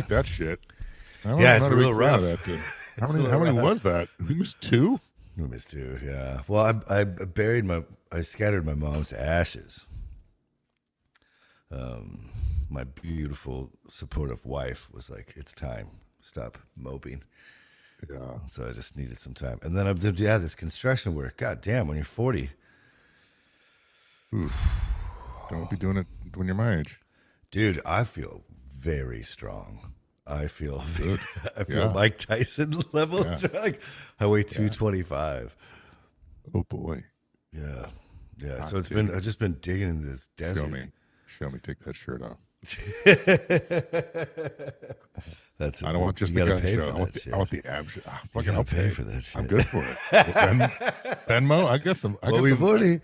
like that shit. Yeah, it's not a real big fan of rough. that. How many was that? We missed two. I missed too. Yeah. Well, I scattered my mom's ashes. My beautiful, supportive wife was like, "It's time. Stop moping." Yeah. So I just needed some time. And then I did, this construction work. God damn, when you're 40. Oof. Don't be doing it when you're my age. Dude, I feel very strong. I feel good. I feel Yeah. Mike Tyson levels. Yeah. Like I weigh 225. Oh boy. Yeah. Yeah. Hot So I've just been digging in this desert. Show me, take that shirt off. That's I don't want just the gun show. I want the ab shit. I'll pay for that shit. I'm good for it. Venmo? I got some. We've already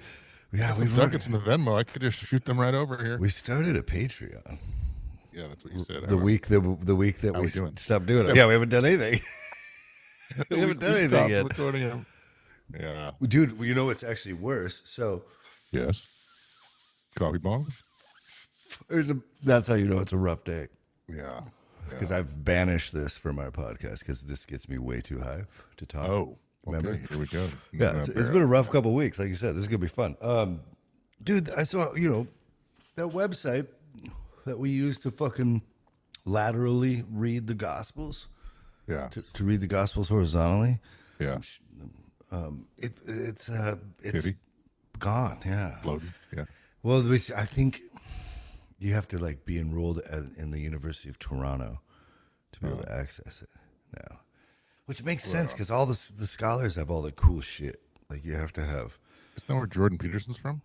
ducats in the Venmo. I could just shoot them right over here. We started a Patreon. Yeah, that's what you said. The week that we stopped doing it. Yeah, we haven't done anything. we haven't done anything yet. Recording them. Yeah, dude. You know what's actually worse? So yes, coffee bong. That's how you know it's a rough day. Yeah. Because I've banished this from our podcast because this gets me way too high to talk. Oh, remember? Okay, here we go. Yeah, it's been a rough couple of weeks. Like you said, this is gonna be fun. Dude, I saw that website that we use to fucking laterally read the Gospels. Yeah. To read the Gospels horizontally. Yeah. It's Kitty? Gone. Yeah. Floating. Yeah. Well, I think you have to like be enrolled in the University of Toronto to be able to access it now, which makes sense because all the scholars have all the cool shit. Like you have to have. Isn't that where Jordan Peterson's from?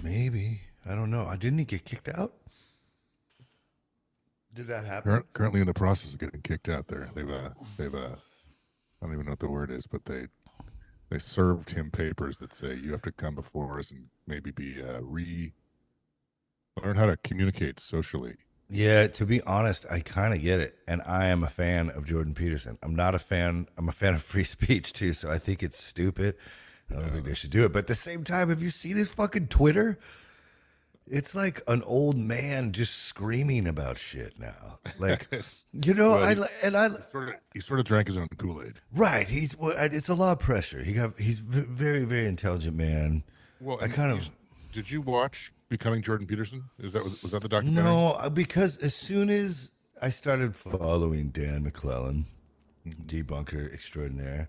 Maybe, I don't know. Didn't he get kicked out? Did that happen? Currently in the process of getting kicked out. They've I don't even know what the word is, but they served him papers that say you have to come before us and maybe be learn how to communicate socially. Yeah, to be honest, I kind of get it, and I am a fan of Jordan Peterson. I'm not a fan. I'm a fan of free speech too, so I think it's stupid. I don't think they should do it. But at the same time, have you seen his fucking Twitter? It's like an old man just screaming about shit now. Like, he sort of drank his own Kool-Aid. Right. It's a lot of pressure. He's very, very intelligent man. Well, did you watch Becoming Jordan Peterson? Was that the documentary? No, because as soon as I started following Dan McClellan, debunker extraordinaire,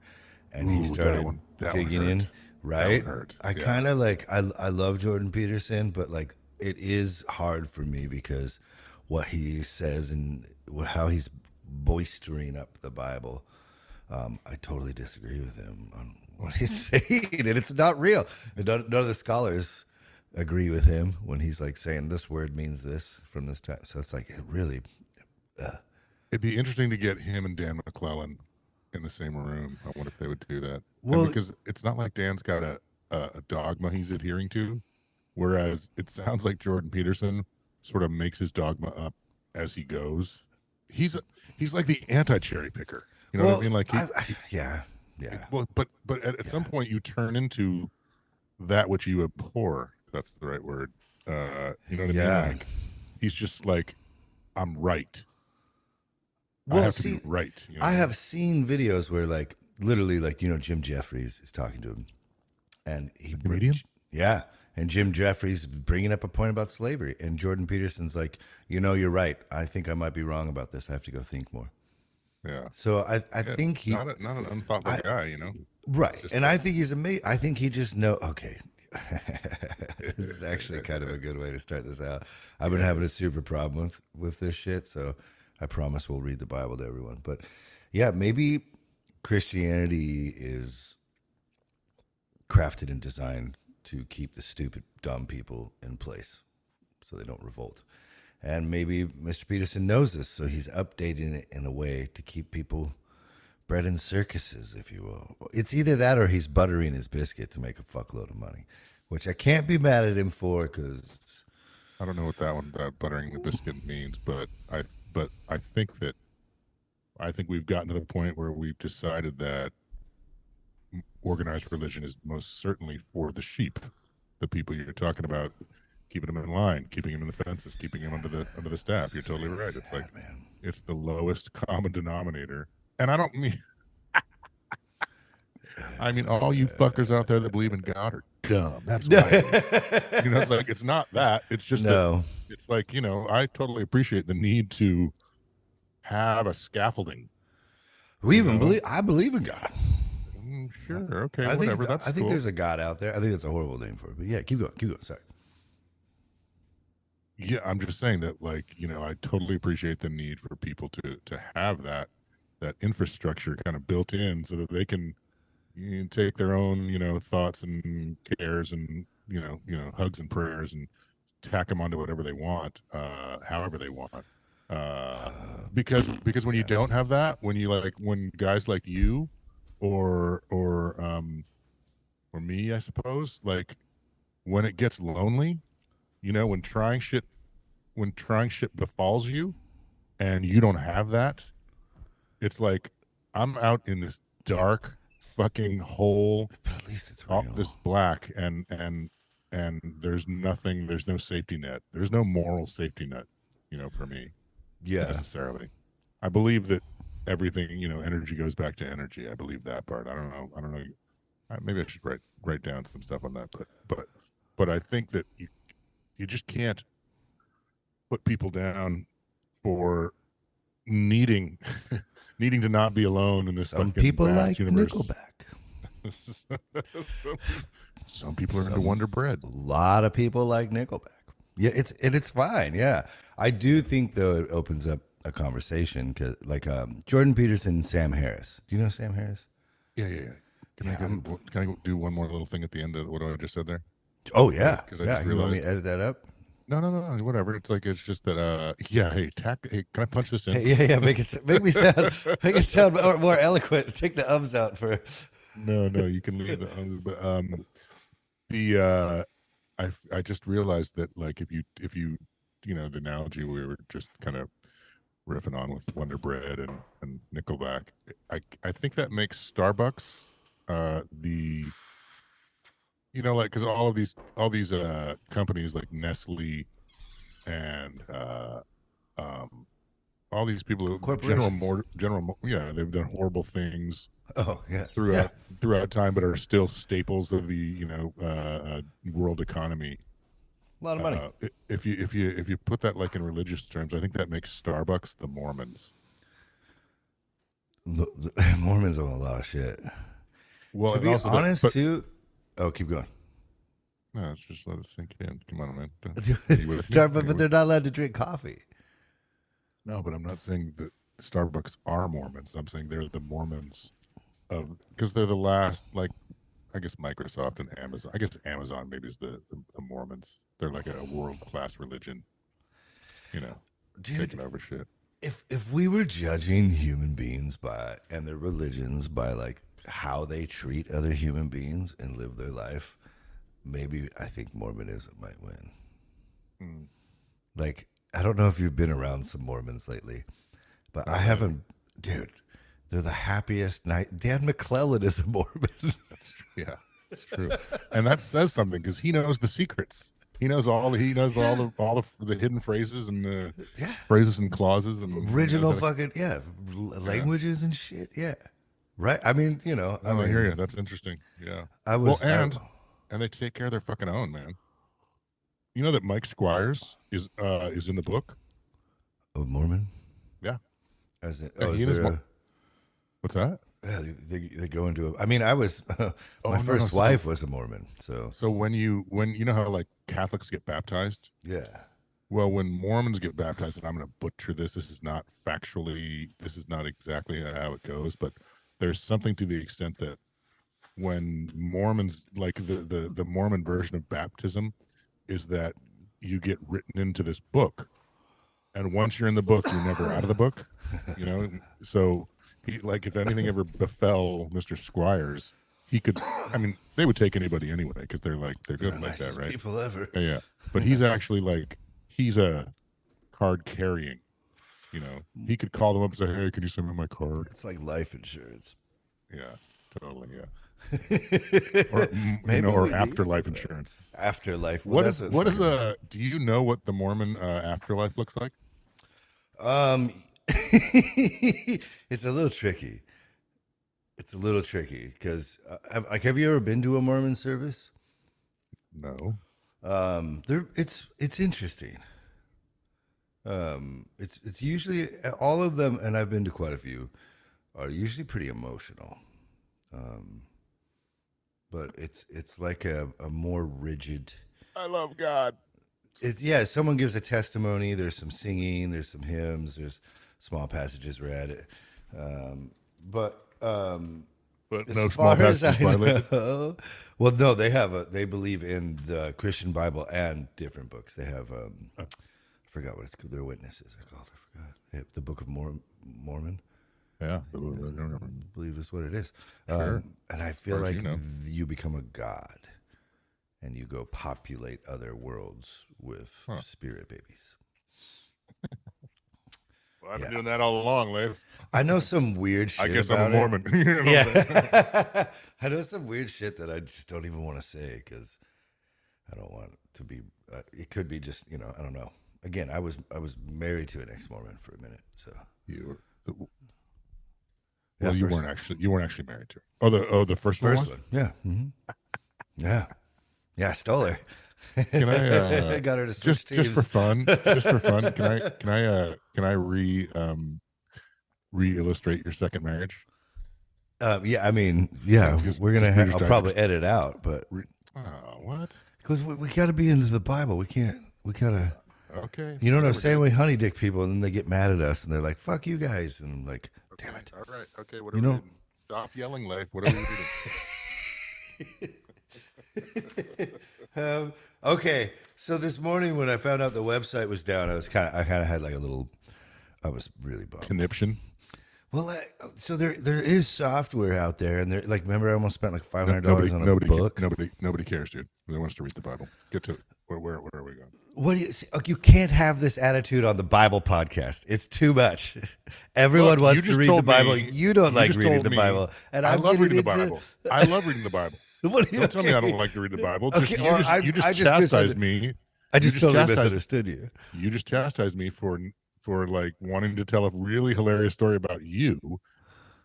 and he started digging in, right? I kind of like I love Jordan Peterson, but like it is hard for me because what he says and how he's boistering up the Bible. I totally disagree with him on what he's saying, and it's not real. And none of the scholars agree with him when he's like saying this word means this from this time. So it's like it really. It'd be interesting to get him and Dan McClellan in the same room. I wonder if they would do that. Well, because it's not like Dan's got a dogma he's adhering to, whereas it sounds like Jordan Peterson sort of makes his dogma up as he goes. He's like the anti-cherry picker. You know what I mean? Like yeah. Well, but at some point you turn into that which you abhor. If that's the right word. You know what I mean? Like, he's just like, I'm right. Well, I have to be right. You know? I have seen videos where, like, literally, like, Jim Jeffries is talking to him, and he comedian. Yeah, and Jim Jeffries bringing up a point about slavery, and Jordan Peterson's like, you're right. I think I might be wrong about this. I have to go think more. Yeah. So I think he not an unthoughtful guy, Right, and I think he's amazing. I think he just okay. This is actually kind of a good way to start this out. I've been having a super problem with this shit, so I promise we'll read the Bible to everyone. But yeah, maybe Christianity is crafted and designed to keep the stupid, dumb people in place so they don't revolt. And maybe Mr. Peterson knows this, so he's updating it in a way to keep people bred in circuses, if you will. It's either that or he's buttering his biscuit to make a fuckload of money, which I can't be mad at him for because I don't know what that buttering the biscuit means, but I think we've gotten to the point where we've decided that organized religion is most certainly for the sheep, the people you're talking about. keeping them in line, keeping them in the fences, keeping them under the staff. You're totally right. It's like, man. it's the lowest common denominator. And I don't mean, I mean, all you fuckers out there that believe in God are dumb. That's what I mean. You know, it's like, it's not that. It's just No. that it's like, you know, I totally appreciate the need to have a scaffolding. We You even know? believe. I believe in God. Sure. Okay. I Whatever. think, That's I think cool. there's a God out there. I think that's a horrible name for it. But yeah, keep going. Keep going. Sorry. Yeah, I'm just saying that, like, you know, I totally appreciate the need for people to have that infrastructure kind of built in so that they can, you know, take their own, you know, thoughts and cares and you know hugs and prayers and tack them onto whatever they want, however they want. Because when you don't have that, when you like when guys like you or me, I suppose, like when it gets lonely, you know, when trying shit befalls you and you don't have that, it's like I'm out in this dark fucking hole, But at least it's all real. this black, and there's nothing, there's no safety net, there's no moral safety net, you know, for me Yeah. necessarily. I believe that everything, you know, energy goes back to energy. I believe that part. I don't know. Maybe I should write down some stuff on that, but I think that you just can't put people down for needing needing to not be alone in this Some fucking people vast like universe. Nickelback. Some people are into Wonder Bread. A lot of people like Nickelback. Yeah, it's fine. Yeah, I do think though it opens up a conversation because like Jordan Peterson, and Sam Harris. Do you know Sam Harris? Yeah. Can I do one more little thing at the end of what I just said there? Oh yeah, Because I yeah. just You want me realized. to edit that up? No, whatever. It's like it's just that. Yeah. Hey, hey, can I punch this in? Hey, yeah. Make it sound more eloquent. Take the ums out for. No, you can leave the. But the I just realized that like if you you know the analogy we were just kind of riffing on with Wonder Bread and Nickelback, I think that makes Starbucks the, you know, like because all these companies like Nestle and all these people who Corporations. yeah, they've done horrible things Oh yeah, throughout time, but are still staples of the, you know, world economy. a lot of money. If you put that like in religious terms, I think that makes Starbucks the Mormons. Mormons own a lot of shit. Well, To and be also honest, but too. Oh, keep going. no, let's just let it sink in. Come on, man. You with me? Starbucks, but they're not allowed to drink coffee. No, but I'm not saying that Starbucks are Mormons. I'm saying they're the Mormons of, because they're the last, like, I guess Microsoft and Amazon. I guess Amazon maybe is the Mormons. They're like a world class religion, you know, Dude, taking over shit. if we were judging human beings by and their religions by like how they treat other human beings and live their life, maybe I think Mormonism might win. Mm. Like I don't know if you've been around some Mormons lately, but I haven't. Dude, they're the happiest night. Dan McClellan is a Mormon. That's true. Yeah, it's true, and that says something because he knows the secrets. He knows all the hidden phrases and the phrases and clauses and Original fucking languages and shit. Yeah, right. I mean, you know, I hear you. That's interesting. Yeah. I was and they take care of their fucking own, man. You know that Mike Squires is in the book. a Mormon. Yeah. As in, Yeah, he and his what's that? yeah, they go into a. I mean, I was my no, first so- wife was a Mormon, so So when you know how like Catholics get baptized? yeah. Well, when Mormons get baptized, and I'm going to butcher this. This is not exactly how it goes, but there's something to the extent that when Mormons, like the Mormon version of baptism, is that you get written into this book, and once you're in the book, you're never out of the book. You know, so he, like, if anything ever befell Mr. Squires, he could. I mean, they would take anybody anyway because they're good like that, right? People ever. Yeah. But he's actually like he's a card carrying. You know, he could call them up and say, "Hey, can you send me my card?" It's like life insurance. Yeah. Totally, yeah. Or Maybe or we need afterlife some of that. insurance. Afterlife. Well, What is a? Do you know what the Mormon afterlife looks like? It's a little tricky. It's a little tricky because, have you ever been to a Mormon service? No. It's interesting. It's usually all of them, and I've been to quite a few, are usually pretty emotional. But it's like a more rigid. I love God. Yeah, someone gives a testimony. There's some singing. There's some hymns. There's small passages read. But as no far small as I passages violated. know, well, no, they believe in the Christian Bible and different books. They have I forgot what it's called. Their witnesses are called. I forgot. They have the Book of Mormon. Yeah, I believe is what it is. Sure. And I feel like you become a god, and you go populate other worlds with spirit babies. Well, I've been doing that all along, Leif. I know some weird shit. I guess about I'm a Mormon. It. You know Yeah, I know some weird shit that I just don't even want to say because I don't want it to be. It could be just I don't know. Again, I was married to an ex-Mormon for a minute, so you were. Well, you weren't actually married to her. Oh, the first one. Yeah. Mm-hmm. Yeah. I stole her. Can I got her to switch teams. just for fun? Can I re-illustrate your second marriage? Yeah, I mean, yeah, we're gonna. I'll probably edit out, but what? Because we got to be into the Bible. We can't. We gotta. Okay. You know what I'm saying? We honey dick people, and then they get mad at us, and they're like, "Fuck you guys," and I'm like, "Damn it!" All right. Okay. What are we doing? Stop yelling, Leif. What are we doing? Okay, so this morning when I found out the website was down, I kind of had like a little. I was really bummed. Conniption. Well, so there is software out there, and they're like, remember, I almost spent like $500 on a book. Nobody cares, dude. Nobody wants to read the Bible. Get to where are we going? What do you? You can't have this attitude on the Bible podcast. It's too much. Everyone wants to read the Bible. You don't like reading the Bible, and I love reading the Bible. I love reading the Bible. Don't tell me I don't like to read the Bible. Okay, you just chastised me. I just totally misunderstood you. You just chastised me for like wanting to tell a really hilarious story about you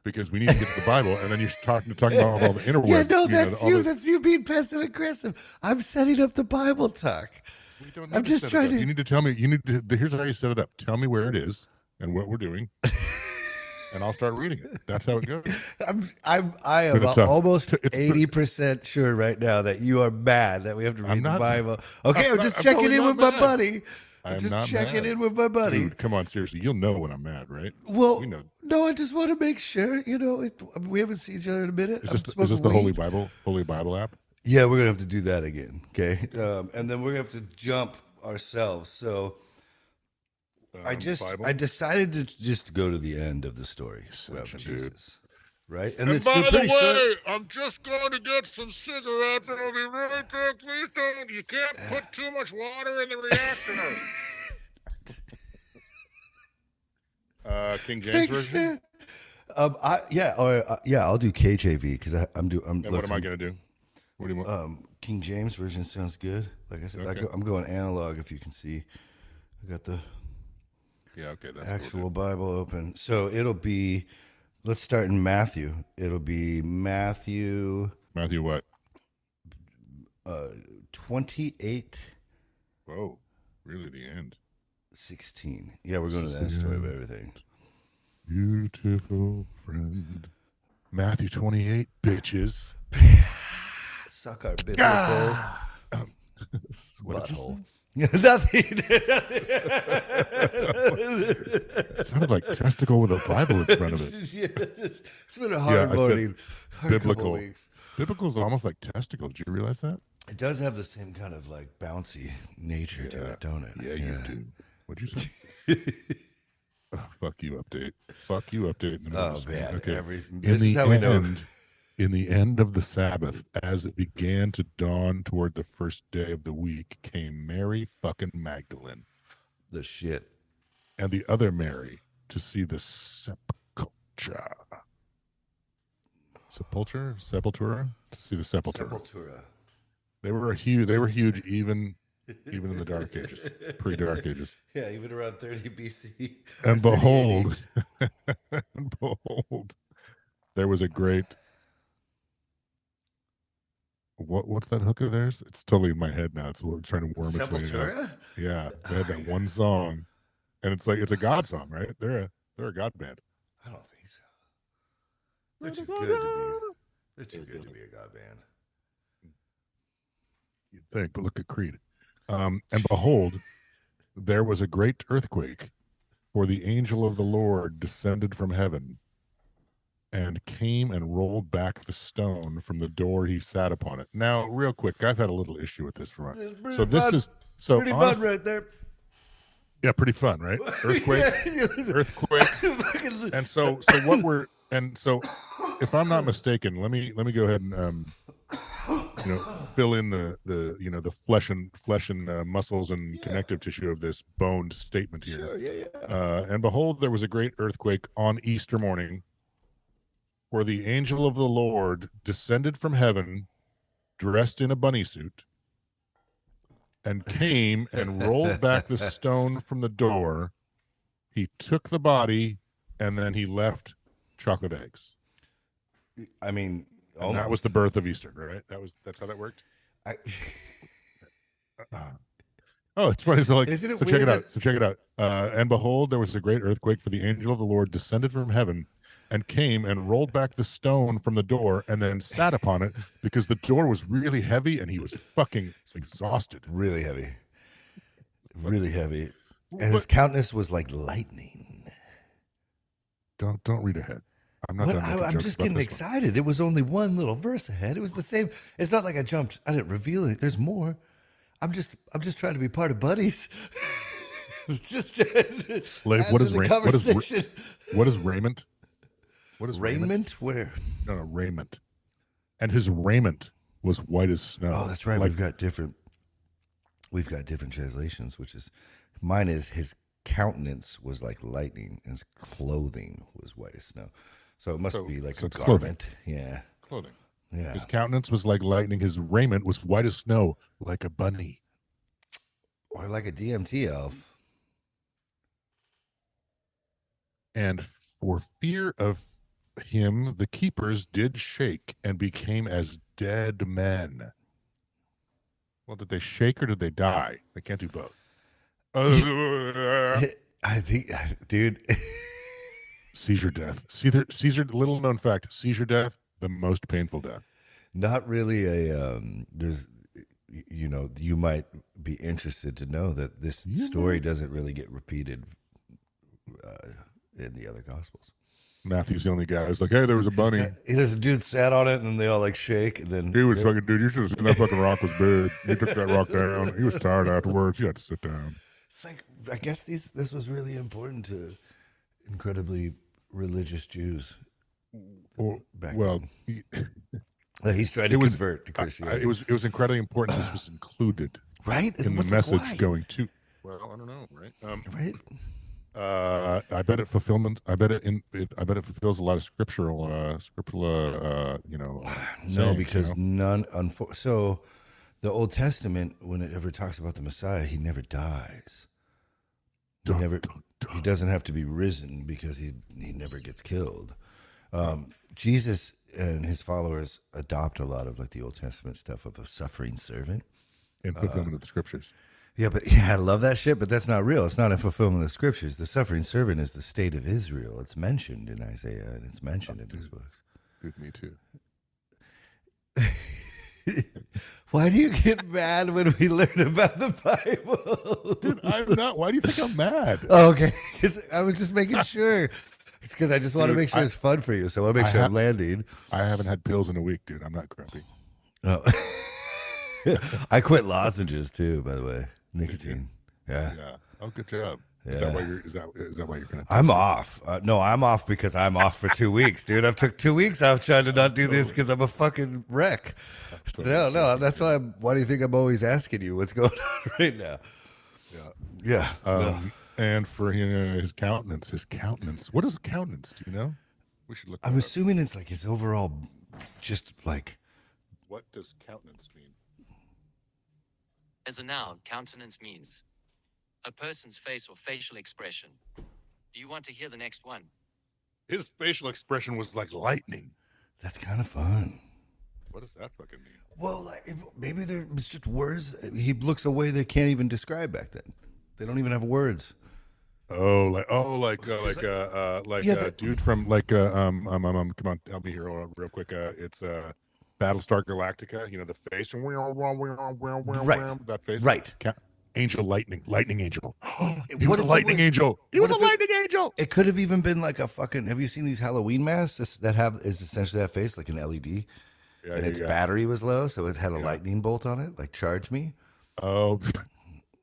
because we need to get to the Bible, and then you're talking about all the interwebs. Yeah, no, that's you. That's you being passive aggressive. I'm setting up the Bible talk. I'm just trying to. You need to tell me. Here's how you set it up. Tell me where it is and what we're doing, and I'll start reading it. That's how it goes. I am almost 80% sure right now that you are mad that we have to read the Bible. Okay, I'm just checking in with my buddy. I'm just checking in with my buddy. Dude, come on, seriously. You'll know when I'm mad, right? Well, no, I just want to make sure. We haven't seen each other in a minute. Is this the Holy Bible app? Yeah, we're gonna have to do that again. Okay, and then we're gonna have to jump ourselves. So I decided to just go to the end of the story about Jesus. Right, and by the way, short. I'm just going to get some cigarettes, and I'll be right back. Please don't. You can't put too much water in the reactor. King James version. I'll do KJV because I'm. What am I going to do? What do you want? King James version sounds good. Like I said, okay. I'm going analog. If you can see, I got the that's actual cool, Bible open. So it'll be. Let's start in Matthew. It'll be Matthew. Matthew what? 28. Whoa, really the end. 16. Yeah, we're going to the end story of everything. Beautiful friend. Matthew 28, bitches. Suck our biblical butthole. Nothing. It sounded like testicle with a Bible in front of it. Yeah. It's been a hard morning. Biblical. Biblical is almost like testicle. Did you realize that? It does have the same kind of like bouncy nature to it, don't it? Yeah, you do. What'd you say? Fuck you, update. Fuck you, update. Man. Okay. This is how we know. In the end of the Sabbath, as it began to dawn toward the first day of the week, came Mary fucking Magdalene. The shit. And the other Mary to see the sepulchre. Sepultura to see the Sepultura. Sepultura. They were huge. They were huge even in the Dark Ages, pre-Dark Ages. Yeah, even around 30 BC. And behold, and behold, there was a great. What's that hook of theirs? It's totally in my head now. It's trying to worm its way out. Sepultura? Yeah, they had that one song, and it's like it's a God song, right? They're a God band. I don't think so. They're too good to be. They're too good to be a God band. You'd think, but look at Creed. And behold, there was a great earthquake, for the angel of the Lord descended from heaven and came and rolled back the stone from the door he sat upon it. Now, real quick, I've had a little issue with this from pretty fun right there. Yeah, pretty fun, right? Earthquake, earthquake, and so if I'm not mistaken, let me go ahead and fill in the flesh and muscles and connective tissue of this boned statement here. Sure, yeah. And behold, there was a great earthquake on Easter morning, for the angel of the Lord descended from heaven, dressed in a bunny suit, and came and rolled back the stone from the door. He took the body, and then he left chocolate eggs. I mean, and that was the birth of Easter, right? That's how that worked. Oh, it's funny. So check it out. So check it out. And behold, there was a great earthquake, for the angel of the Lord descended from heaven and came and rolled back the stone from the door and then sat upon it, because the door was really heavy and he was fucking exhausted. Really heavy. Really heavy. And his countenance was like lightning. Don't read ahead. I'm not. I'm just getting excited. It was only one little verse ahead. It was the same. It's not like I jumped. I didn't reveal it. There's more. I'm just trying to be part of buddies. Just Leif, what is raiment? What is raiment? Raiment? Where? No, raiment. And his raiment was white as snow. Oh, that's right. We've got different translations, which is mine is his countenance was like lightning, and his clothing was white as snow. So it must be like a garment. Clothing. Yeah. Clothing. Yeah. His countenance was like lightning. His raiment was white as snow, like a bunny. Or like a DMT elf. And for fear of him, the keepers did shake and became as dead men. Well, did they shake or did they die? They can't do both. I think, dude. Seizure death. Seizure, little known fact, seizure death, the most painful death. Not really there's, you might be interested to know that this story doesn't really get repeated in the other Gospels. Matthew's the only guy who's like, hey, there was a bunny. There's a dude sat on it and they all like shake. And then he was fucking, dude, you should have seen that fucking rock was big. He took that rock down. He was tired afterwards. You had to sit down. It's like, I guess this was really important to incredibly religious Jews. He's trying to convert to Christianity. It was incredibly important. This was included, right, in the message going to. Well, I don't know, right? Right. I bet it fulfillment. I bet it fulfills a lot of scriptural. No, because none. So, the Old Testament, when it ever talks about the Messiah, he never dies. He doesn't have to be risen because he never gets killed. Jesus and his followers adopt a lot of like the Old Testament stuff of a suffering servant in fulfillment of the scriptures. Yeah, I love that shit, but that's not real. It's not a fulfillment of the scriptures. The suffering servant is the state of Israel. It's mentioned in Isaiah, and it's mentioned in these books. Dude, me too. Why do you get mad when we learn about the Bible? Dude, I'm not. Why do you think I'm mad? Oh, okay, because I was just making sure. It's because I just want to make sure it's fun for you, so I want to make sure I'm landing. I haven't had pills in a week, dude. I'm not grumpy. Oh. I quit lozenges too, by the way. Nicotine. Yeah. Oh, good job. Yeah. Is that why you're gonna? I'm off. No, I'm off because I'm off for 2 weeks, dude. I've took 2 weeks off trying to not do this because I'm a fucking wreck. No. That's why. Why do you think I'm always asking you what's going on right now? Yeah. And for his countenance. What is countenance? Do you know? We should look. I'm assuming it's like his overall just like What does countenance mean? As a noun, countenance means a person's face or facial expression. Do you want to hear the next one? His facial expression was like lightning. that's kind of fun. What does that fucking mean? Well, like, maybe it's just words. He looks a way they can't even describe back then. They don't even have words. Dude from come on, help me here real quick. It's Battlestar Galactica. You know the face, Right. that face, Right. Angel, lightning angel. He What was a if it lightning was- angel. He what was a if it- lightning angel. It could have even been like a fucking. Have you seen these Halloween masks that have is essentially that face, like an LED, and its battery was low, so it had a lightning bolt on it, like charge me. Oh,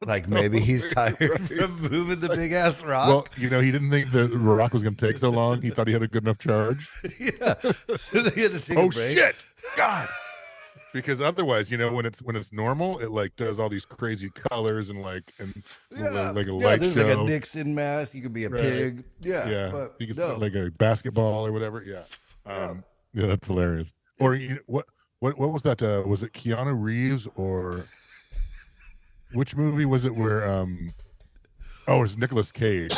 Like maybe he's tired from moving the big ass rock. well, you know, he didn't think the rock was going to take so long. He thought he had a good enough charge. Yeah. So they had to take Oh a break. shit, God! Because otherwise, you know, when it's normal, it like does all these crazy colors and like like a light there's show. like a Nixon mask. You could be a Right. pig. Yeah, Yeah, but you could no. say like a basketball or whatever. Yeah, yeah, that's hilarious. Or what was that? Was it Keanu Reeves or which movie was it? Where it was Nicolas Cage,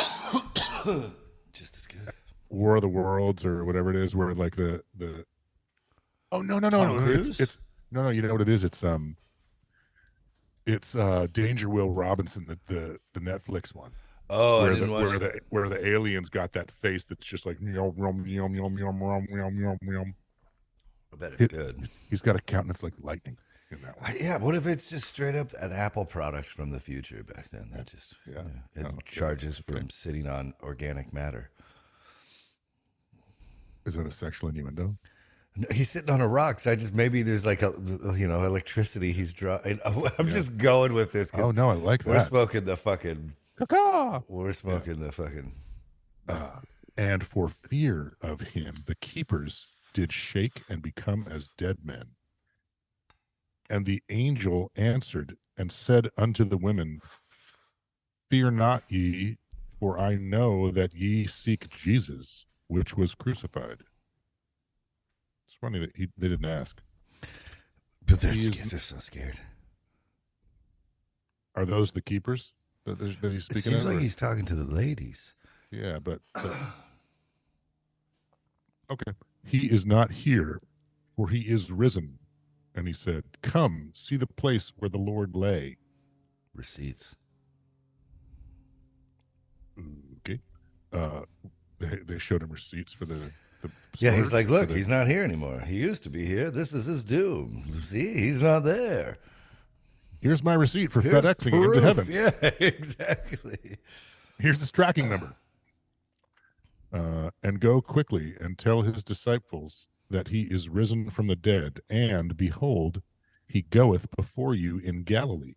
Just as good. War of the Worlds or whatever it is, where like the oh no Tom Cruise? it's no, you know what it is? It's Danger Will Robinson, the Netflix one. Oh, I where didn't watch that. where the aliens got that face that's just like yum yum yum yum yum yum yum yum yum. I bet it's good. He's got a countenance like lightning in that one. Yeah, what if it's just straight up an Apple product from the future back then? That just Yeah. it Oh, charges from sitting on organic matter. Is that a sexual innuendo? No, he's sitting on a rock, so I just maybe there's like a electricity he's drawing. I'm just going with this. 'Cause Oh no, I like we're that. smoking the fucking. Caw-caw! We're smoking the fucking. And for fear of him, the keepers did shake and become as dead men. And the angel answered and said unto the women, Fear not ye, for I know that ye seek Jesus, which was crucified. It's funny that they didn't ask. But they're He is- they're so scared. Are those the keepers that he's It speaking seems of? like or- he's talking to the ladies. Yeah, but okay. He is not here, for he is risen. And he said, Come, see the place where the Lord lay. Receipts. Okay. They showed him receipts for the Yeah, he's storage, like, for look, the- he's not here anymore. He used to be here. This is his doom. See, he's not there. Here's my receipt for Here's FedExing into proof. heaven. Yeah, exactly. Here's his tracking number. And go quickly and tell his disciples that he is risen from the dead, and behold, he goeth before you in Galilee.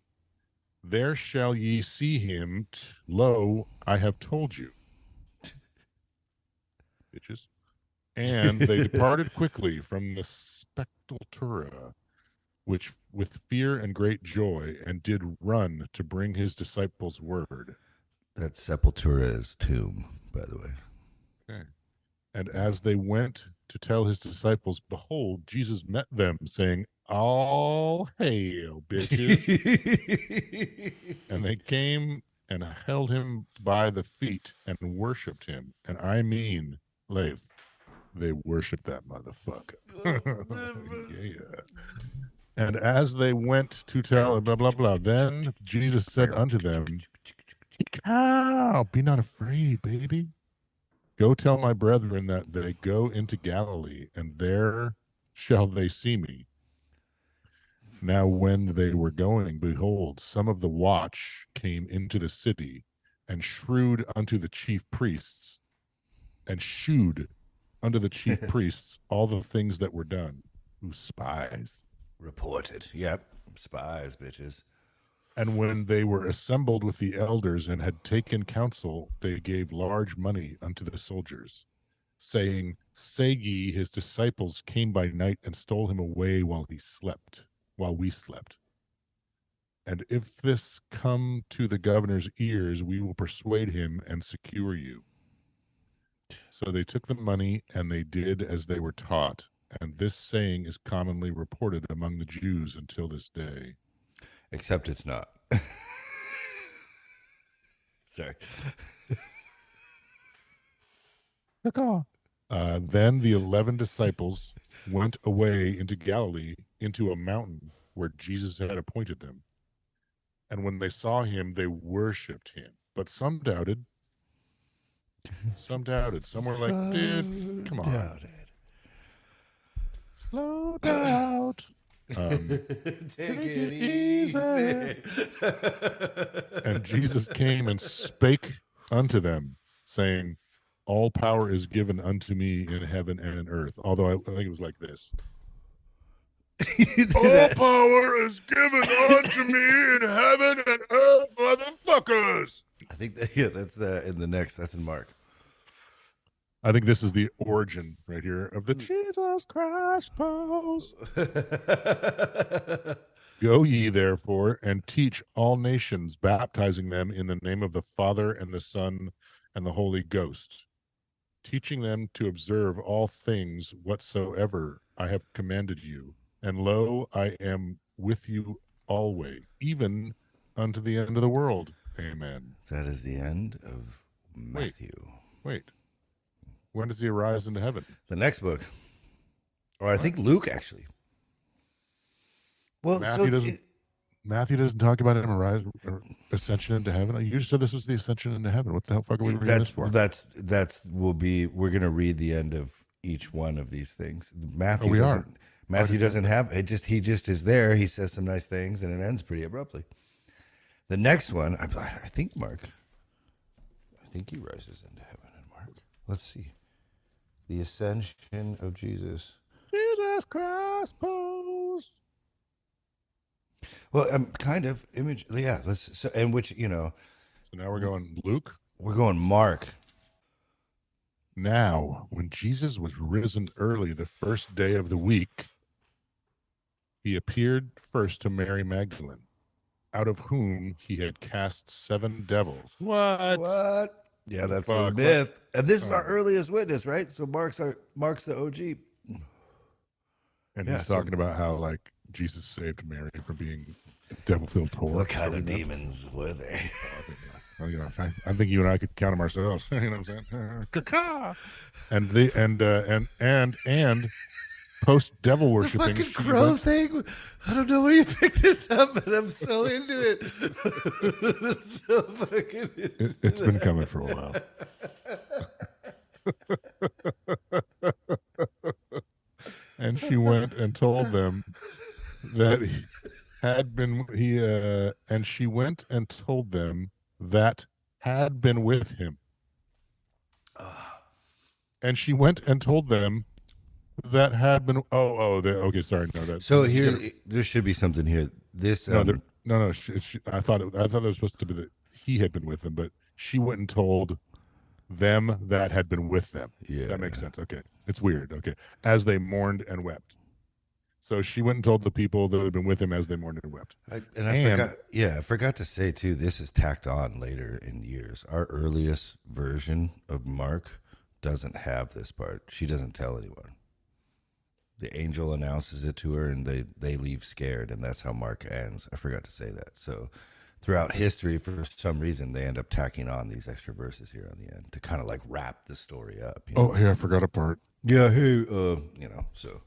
There shall ye see him. Lo, I have told you. Bitches. And they departed quickly from the sepulchre, which with fear and great joy, and did run to bring his disciples word. That Sepultura is tomb, by the way. Okay. And as they went to tell his disciples, behold, Jesus met them, saying, All hail, bitches. And they came and held him by the feet and worshipped him. And I mean, Leif, they worshiped that motherfucker. Yeah. And as they went to tell, blah, blah, blah, then Jesus said unto them, Be not afraid, baby. Go tell my brethren that they go into Galilee, and there shall they see me. Now when they were going, behold, some of the watch came into the city, and shrewd unto the chief priests, and shewed unto the chief priests all the things that were done. Who spies? Reported. Yep. Spies, bitches. And when they were assembled with the elders and had taken counsel, they gave large money unto the soldiers, saying, Say ye, his disciples came by night and stole him away while we slept. And if this come to the governor's ears, we will persuade him and secure you. So they took the money, and they did as they were taught. and this saying is commonly reported among the Jews until this day. Except it's not. Sorry. Then the 11 disciples went away into Galilee, into a mountain where Jesus had appointed them. And when they saw him, they worshipped him. But some doubted. Some doubted. Some were like, dude, come on. Doubted. Slow down. Take it easy. And Jesus came and spake unto them, saying, all power is given unto me in heaven and in earth. Although I think it was like this. All power is given unto me in heaven and earth, motherfuckers. I think that's in the next. That's in Mark. I think this is the origin right here of the Jesus Christ pose. Go ye therefore and teach all nations, baptizing them in the name of the Father and the Son and the Holy Ghost, teaching them to observe all things whatsoever I have commanded you. And lo, I am with you always, even unto the end of the world. Amen. That is the end of Matthew. Wait. When does he arise into heaven? The next book. Or I think Luke, actually. Well, Matthew doesn't talk about him arise or ascension into heaven. You just said this was the ascension into heaven. What the hell fuck are we reading this for? We're gonna read the end of each one of these things. Matthew doesn't have it. He just is there. He says some nice things, and it ends pretty abruptly. The next one, I think Mark. I think he rises into heaven in Mark. Let's see. The ascension of Jesus. Jesus Christ pose. Well, kind of image. Yeah. So now we're going Luke. We're going Mark. Now, when Jesus was risen early the first day of the week, he appeared first to Mary Magdalene, out of whom he had cast 7 devils. What? Yeah, that's the myth. And this is our earliest witness, right? So Mark's the OG. And he's talking about how like Jesus saved Mary from being a devil-filled whore. What kind of demons were they? Well, I think you and I could count them ourselves. You know what I'm saying? And post devil worshiping. The fucking crow thing. I don't know where you picked this up, but I'm so into it. So fucking. It's been coming for a while. And she went and told them that and she went and told them that had been with him. And she went and told them that had been. Okay, sorry. No, that. So here, there should be something here. This. No. I thought it was supposed to be that he had been with them, but she went and told them that had been with them. Yeah, that makes sense. Okay, it's weird. Okay, as they mourned and wept. So she went and told the people that had been with him as they mourned and wept. I forgot to say too, this is tacked on later in years. Our earliest version of Mark doesn't have this part. She doesn't tell anyone. The angel announces it to her and they leave scared, and that's how Mark ends. I forgot to say that. So throughout history, for some reason, they end up tacking on these extra verses here on the end to kind of like wrap the story up. Oh, yeah, I forgot a part. Yeah, hey, so.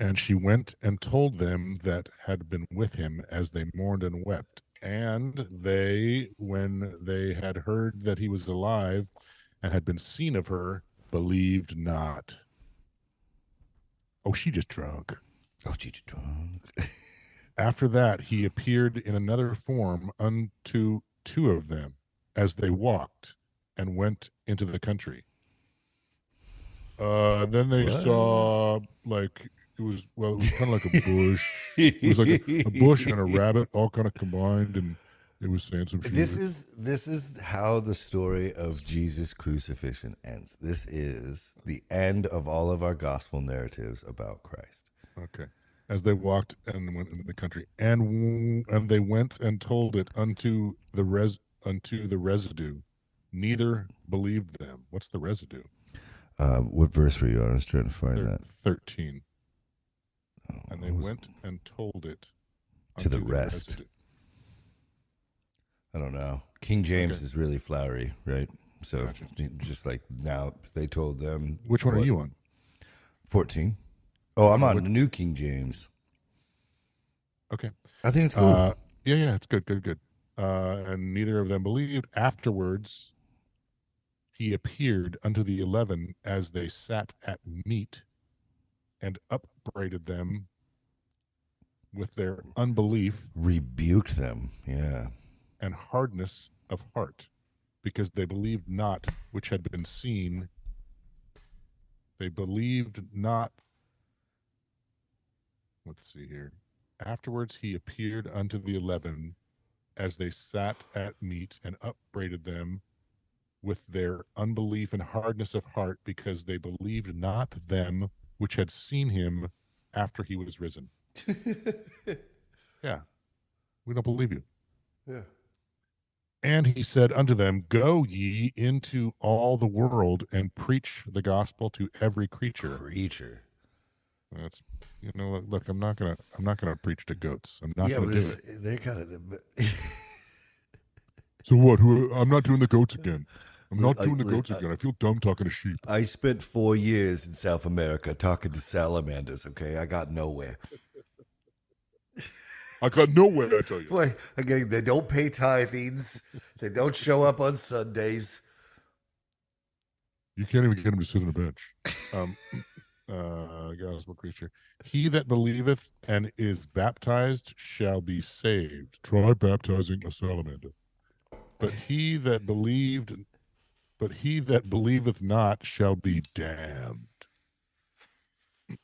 And she went and told them that had been with him as they mourned and wept. And they, when they had heard that he was alive and had been seen of her, believed not. Oh, she just drunk. After that, he appeared in another form unto 2 of them as they walked and went into the country. Then they saw like... It was kind of like a bush. It was like a bush and a rabbit all kind of combined, and it was saying some shit. This is how the story of Jesus' crucifixion ends. This is the end of all of our gospel narratives about Christ. Okay. As they walked and went into the country, and they went and told it unto the residue, neither believed them. What's the residue? What verse were you on? I was trying to find that. 13. Oh, And they went and told it to the unto rest. I don't know. King James is really flowery, right? So Gotcha. just like now they told them. Which one are you on? 14. Oh, I'm on What? New King James. Okay. I think it's cool. Yeah, it's good. And neither of them believed. Afterwards, he appeared unto the 11 as they sat at meat, and upbraided them with their unbelief, Rebuked them. Yeah. and hardness of heart, because they believed not which had been seen. They believed not. Let's see here. Afterwards, he appeared unto the 11 as they sat at meat, and upbraided them with their unbelief and hardness of heart, because they believed not them which had seen him after he was risen. Yeah, we don't believe you. Yeah. And he said unto them, Go ye into all the world and preach the gospel to every creature. That's, look, I'm not gonna preach to goats. I'm not gonna do it. They're kind of So what? I'm not doing the goats again. I'm not doing the goats again. I feel dumb talking to sheep. I spent 4 years in South America talking to salamanders. Okay, I got nowhere. I got nowhere, I tell you. Boy, again, they don't pay tithings. They don't show up on Sundays. You can't even get him to sit on a bench. Gospel creature. He that believeth and is baptized shall be saved. Try baptizing a salamander. But he that believeth not shall be damned. I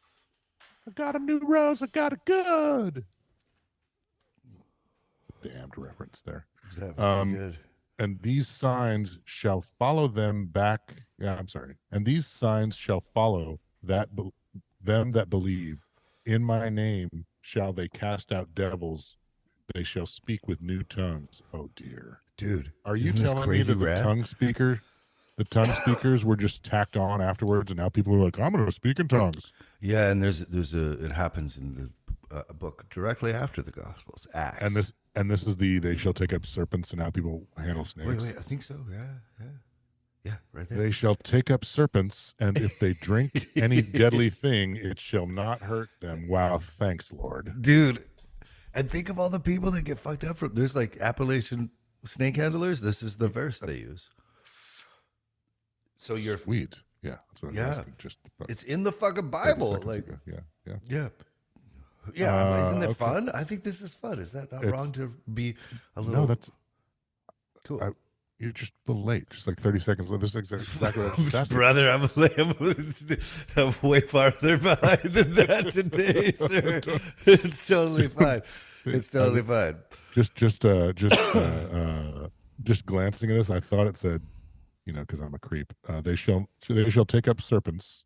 got a new rose. I got it good. It's a damned reference there. That was good. And these signs shall follow them back. Yeah, I'm sorry. And these signs shall follow them that believe. In my name shall they cast out devils. They shall speak with new tongues. Oh dear, dude, are you telling me that the tongue speakers were just tacked on afterwards, and now people are like, I'm going to speak in tongues? Yeah, and it happens in the book directly after the Gospels, Acts. And this is they shall take up serpents, and now people handle snakes. Wait, I think so. Yeah, right there. They shall take up serpents, and if they drink any deadly thing, it shall not hurt them. Wow, thanks, Lord. Dude, and think of all the people that get fucked up from. There's like Appalachian snake handlers. This is the verse they use. So you're sweet. Yeah, that's what I'm asking. Just it's in the fucking Bible. Like, yeah. Isn't it fun? I think this is fun. Is that not wrong to be a little? No, that's cool. You're just a little late. Just like 30 seconds late. This is exactly what I was Brother, I'm way farther behind than that today, sir. It's totally fine. It's totally fine. Just glancing at this, I thought it said, because I'm a creep. They shall take up serpents,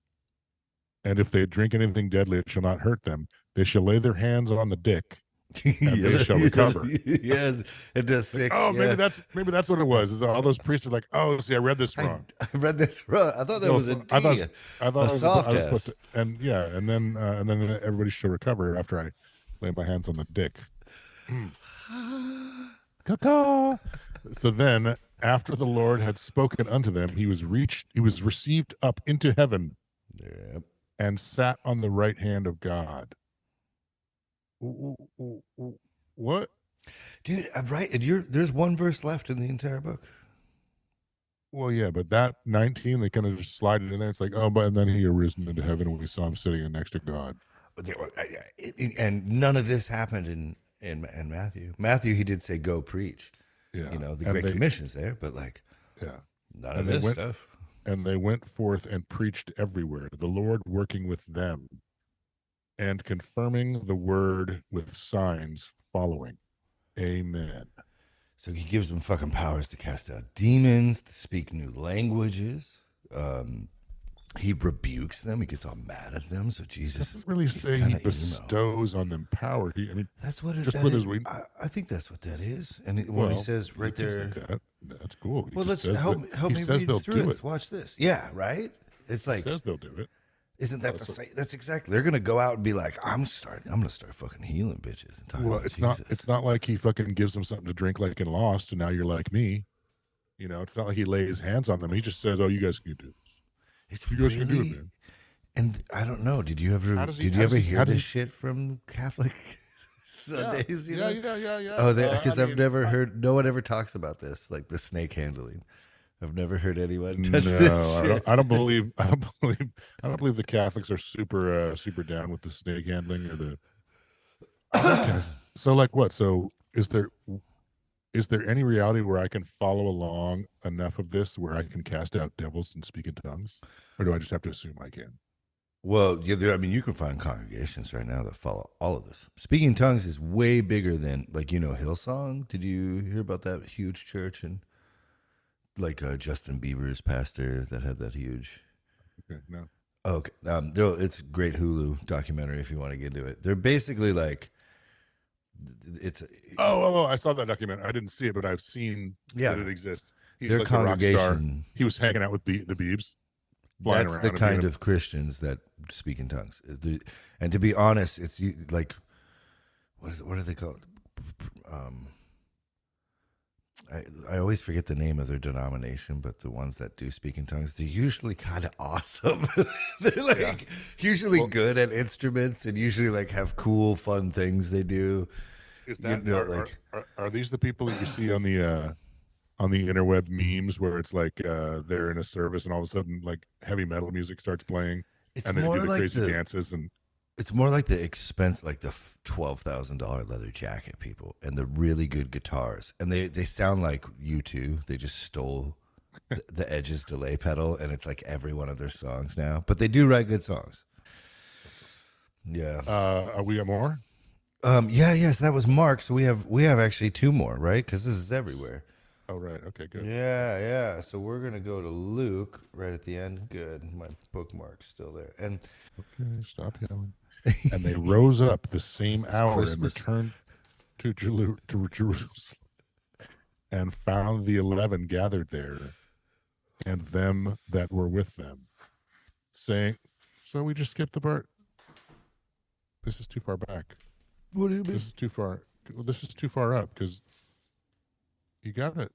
and if they drink anything deadly, it shall not hurt them. They shall lay their hands on the dick, and they shall recover. Yes, it does sick. Oh, maybe that's what it was. Is all those priests are like, oh, see, I read this wrong. I read this wrong. I thought that was a D. I thought I was supposed to, and then everybody shall recover after I lay my hands on the dick. Ta-ta! So then, after the Lord had spoken unto them, he was received up into heaven, and sat on the right hand of God. What, dude? I'm right. And there's one verse left in the entire book. Well, yeah, but that 19, they kind of just slide it in there. It's like, oh, but and then he arisen into heaven, and we saw him sitting next to God. And none of this happened in Matthew. Matthew, he did say, "Go preach." Yeah, the Great Commission's there, but none of this stuff. And they went forth and preached everywhere, the Lord working with them, and confirming the word with signs following. Amen. So he gives them fucking powers to cast out demons, to speak new languages. He rebukes them. He gets all mad at them. So Jesus doesn't really say he bestows on them power. That's what it just is. I think that's what that is. And he says right there, that's cool. Well, help me read through it. Watch this. Yeah, right. It's It like, says they'll do it. isn't that the same? That's exactly. They're gonna go out and be like, I'm gonna start fucking healing bitches and talking Well, about it's Jesus. not like he fucking gives them something to drink like in Lost, and now you're like me. You know, it's not like he lays hands on them. He just says, "Oh, you guys can do this. It's You guys can do it, really, man." and I don't know. Did you ever How does he- did how you does ever he- hear how does this he- shit from Catholic Sundays? You know? Yeah. Oh, I because I've mean, never heard. No one ever talks about this, like the snake handling. I've never heard anyone touch No, this shit. I don't believe. I don't believe the Catholics are super down with the snake handling or the. So, like, what? So, is there any reality where I can follow along enough of this where I can cast out devils and speak in tongues, or do I just have to assume I can? Well, yeah, I mean, you can find congregations right now that follow all of this. Speaking in tongues is way bigger than, like, Hillsong. Did you hear about that huge church and like Justin Bieber's pastor that had that huge? Okay, no. Okay, it's a great Hulu documentary if you want to get into it. They're basically like, it's Oh, I saw that document. I didn't see it, but I've seen that it exists. He's their like the rock star. congregation. He was hanging out with the Biebs, flying That's around the and kind being of Christians that speak in tongues. And to be honest, it's like, what are they called? I always forget the name of their denomination, but the ones that do speak in tongues, they're usually kind of awesome. They're like usually good at instruments and usually like have cool, fun things they do. Is that like, are these the people that you see on the interweb memes where it's like they're in a service and all of a sudden like heavy metal music starts playing it's and they more do the like crazy dances and it's more like the expense, like the $12,000 leather jacket people and the really good guitars, and they sound like U2. They just stole the Edge's delay pedal, and it's like every one of their songs now. But they do write good songs. Yeah. Are we got more? Yes, that was Mark. So we have actually two more, right? Because this is everywhere. Oh, right. Okay, good. Yeah. So we're gonna go to Luke right at the end. Good. My bookmark's still there. And okay, stop yelling. And they rose up the same hour Christmas. and returned to Jerusalem and found the 11 gathered there and them that were with them, saying, so we just skipped the part. This is too far back. What do you mean? This is too far. Well, this is too far up because you got it.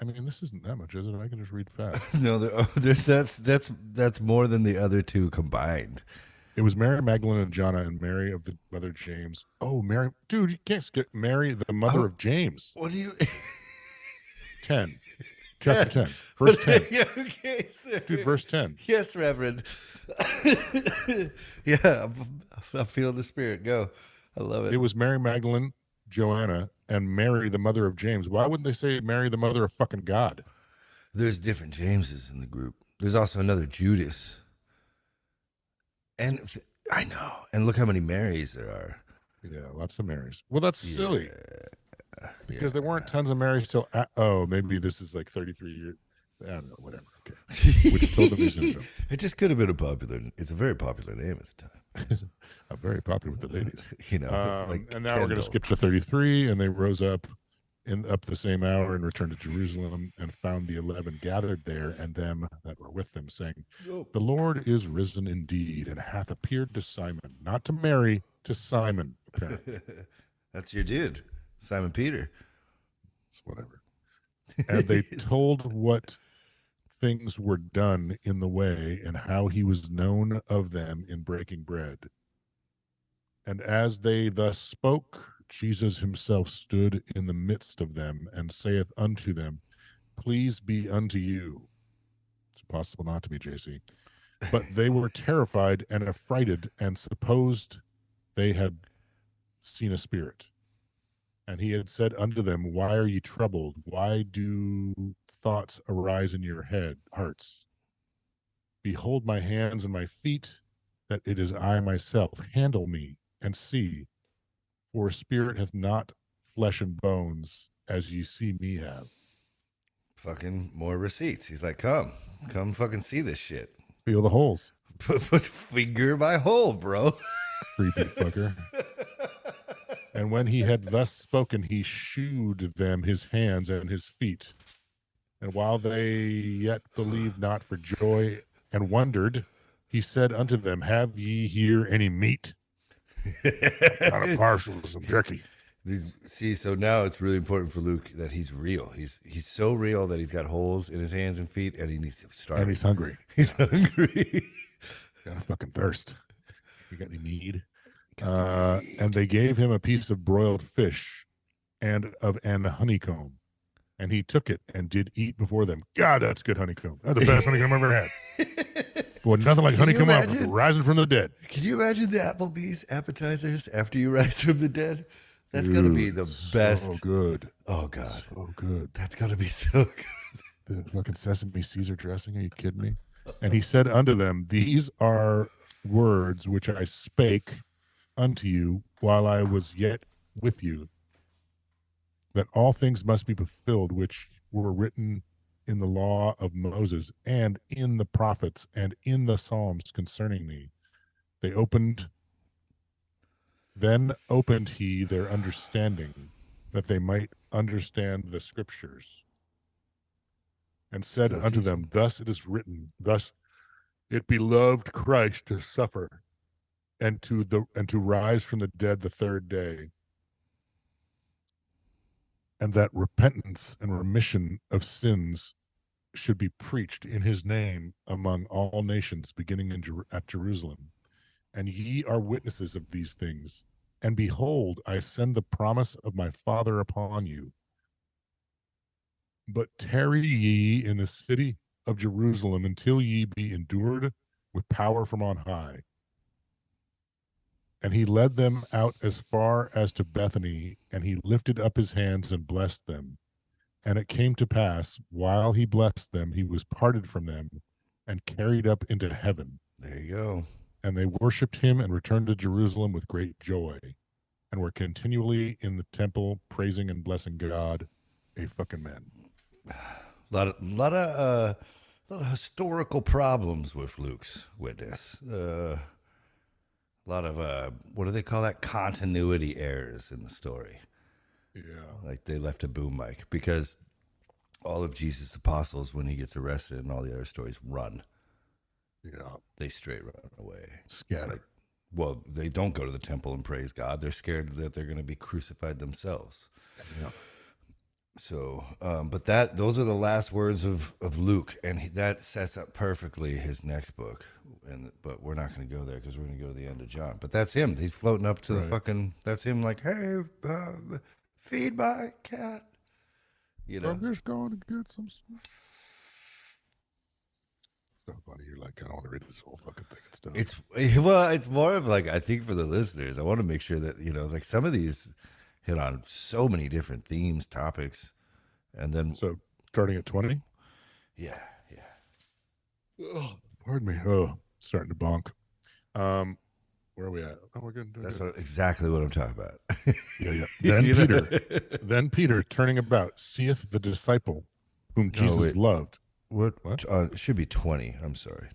I mean, this isn't that much, is it? I can just read fast. No, that's more than the other two combined. It was Mary Magdalene and Joanna and Mary of the mother of James. Oh, Mary, dude, you can't skip Mary, the mother of James. What do you? 10. Chapter 10. Verse 10. Yeah, okay, sir. Dude, verse 10. Yes, Reverend. Yeah, I'm feeling the spirit. Go. I love it. It was Mary Magdalene, Joanna, and Mary, the mother of James. Why wouldn't they say Mary, the mother of fucking God? There's different Jameses in the group. There's also another Judas. And I know. And look how many Marys there are. Yeah, lots of Marys. Well, that's silly. Because there weren't tons of Marys till, maybe this is like 33 years. I don't know, whatever. Okay. Wichita Division. It just could have been it's a very popular name at the time. I'm very popular with the ladies. Like and now we're going to skip to 33, and they rose up the same hour and returned to Jerusalem and found the 11 gathered there and them that were with them, saying, the Lord is risen indeed and hath appeared to Simon, not to Mary, to Simon. Apparently. That's your dude, Simon Peter. It's whatever. And they told what things were done in the way and how he was known of them in breaking bread. And as they thus spoke, Jesus himself stood in the midst of them and saith unto them, Peace be unto you. It's impossible not to be, JC. But they were terrified and affrighted and supposed they had seen a spirit. And he had said unto them, Why are ye troubled? Why do thoughts arise in your hearts? Behold my hands and my feet, that it is I myself. Handle me and see. For a spirit hath not flesh and bones, as ye see me have. Fucking more receipts. He's like, come fucking see this shit. Feel the holes. Put finger in my hole, bro. Creepy fucker. And when he had thus spoken, he shewed them his hands and his feet. And while they yet believed not for joy and wondered, he said unto them, have ye here any meat? Not a parcel of some jerky. See, so now it's really important for Luke that he's real. He's so real that he's got holes in his hands and feet, and he needs to starve. And he's hungry. He's hungry. Got a fucking thirst. You got any need? And they gave him a piece of broiled fish and a honeycomb. And he took it and did eat before them. God, that's good honeycomb. That's the best honeycomb I've ever had. Boy, nothing like honeycomb rising from the dead. Can you imagine the Applebee's appetizers after you rise from the dead? That's got to be the best. So good. Oh, God. So good. That's got to be so good. The fucking sesame Caesar dressing. Are you kidding me? And he said unto them, these are words which I spake unto you while I was yet with you, that all things must be fulfilled which were written in the law of Moses and in the prophets and in the Psalms concerning me. Then opened he their understanding, that they might understand the scriptures, and said unto them, thus it is written, thus it beloved Christ to suffer, and to rise from the dead the third day, and that repentance and remission of sins should be preached in his name among all nations, beginning at Jerusalem. And ye are witnesses of these things. And behold, I send the promise of my Father upon you. But tarry ye in the city of Jerusalem until ye be endured with power from on high. And he led them out as far as to Bethany, and he lifted up his hands and blessed them. And it came to pass, while he blessed them, he was parted from them and carried up into heaven. There you go. And they worshipped him and returned to Jerusalem with great joy, and were continually in the temple praising and blessing God. A fucking man. A lot of historical problems with Luke's witness. A lot of what do they call that? Continuity errors in the story. Yeah, like they left a boom mic, because all of Jesus' apostles, when he gets arrested and all the other stories, run. Yeah, they straight run away. Scatter. Well, they don't go to the temple and praise God. They're scared that they're going to be crucified themselves. Yeah. So, but those are the last words of Luke, and that sets up perfectly his next book. But we're not going to go there because we're going to go to the end of John. But that's him. He's floating up to the fucking. That's him, like, hey, feed my cat. You know, I'm just going to get some. So funny. You're like, I don't want to read this whole fucking thing and stuff. It's more of like, I think for the listeners, I want to make sure that, you know, like some of these hit on so many different themes, topics, and then starting at 20. Yeah. Oh, pardon me. Oh, starting to bonk. Where are we at? Oh, we're good. That's exactly what I'm talking about. Yeah. Then Peter, turning about, seeth the disciple whom Jesus loved. What? It should be 20. I'm sorry.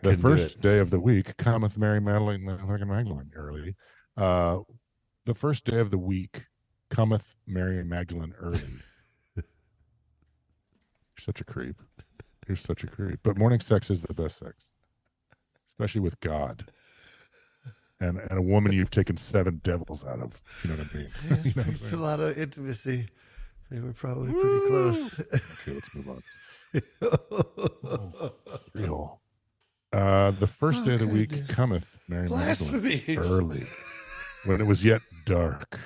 The first day of the week cometh Mary Magdalene early. The first day of the week cometh Mary Magdalene early. You're such a creep. You're such a creep. But morning sex is the best sex, especially with God and a woman you've taken 7 devils out of. You know what I mean? Yeah, it's a lot of intimacy. They were probably pretty close. Okay, let's move on. 3-hole. The first day of the week cometh Mary Magdalene early, when it was yet dark,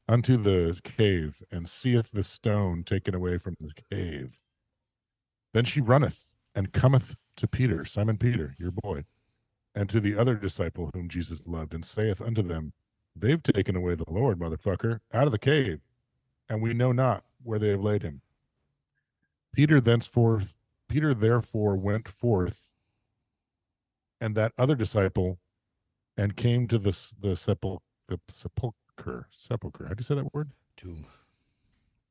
unto the cave, and seeth the stone taken away from the cave. Then she runneth and cometh to Peter, Simon Peter, your boy, and to the other disciple whom Jesus loved, and saith unto them, they've taken away the Lord, motherfucker, out of the cave, and we know not where they have laid him. Peter therefore went forth, and that other disciple, and came to the sepulchre. How do you say that word? Tomb.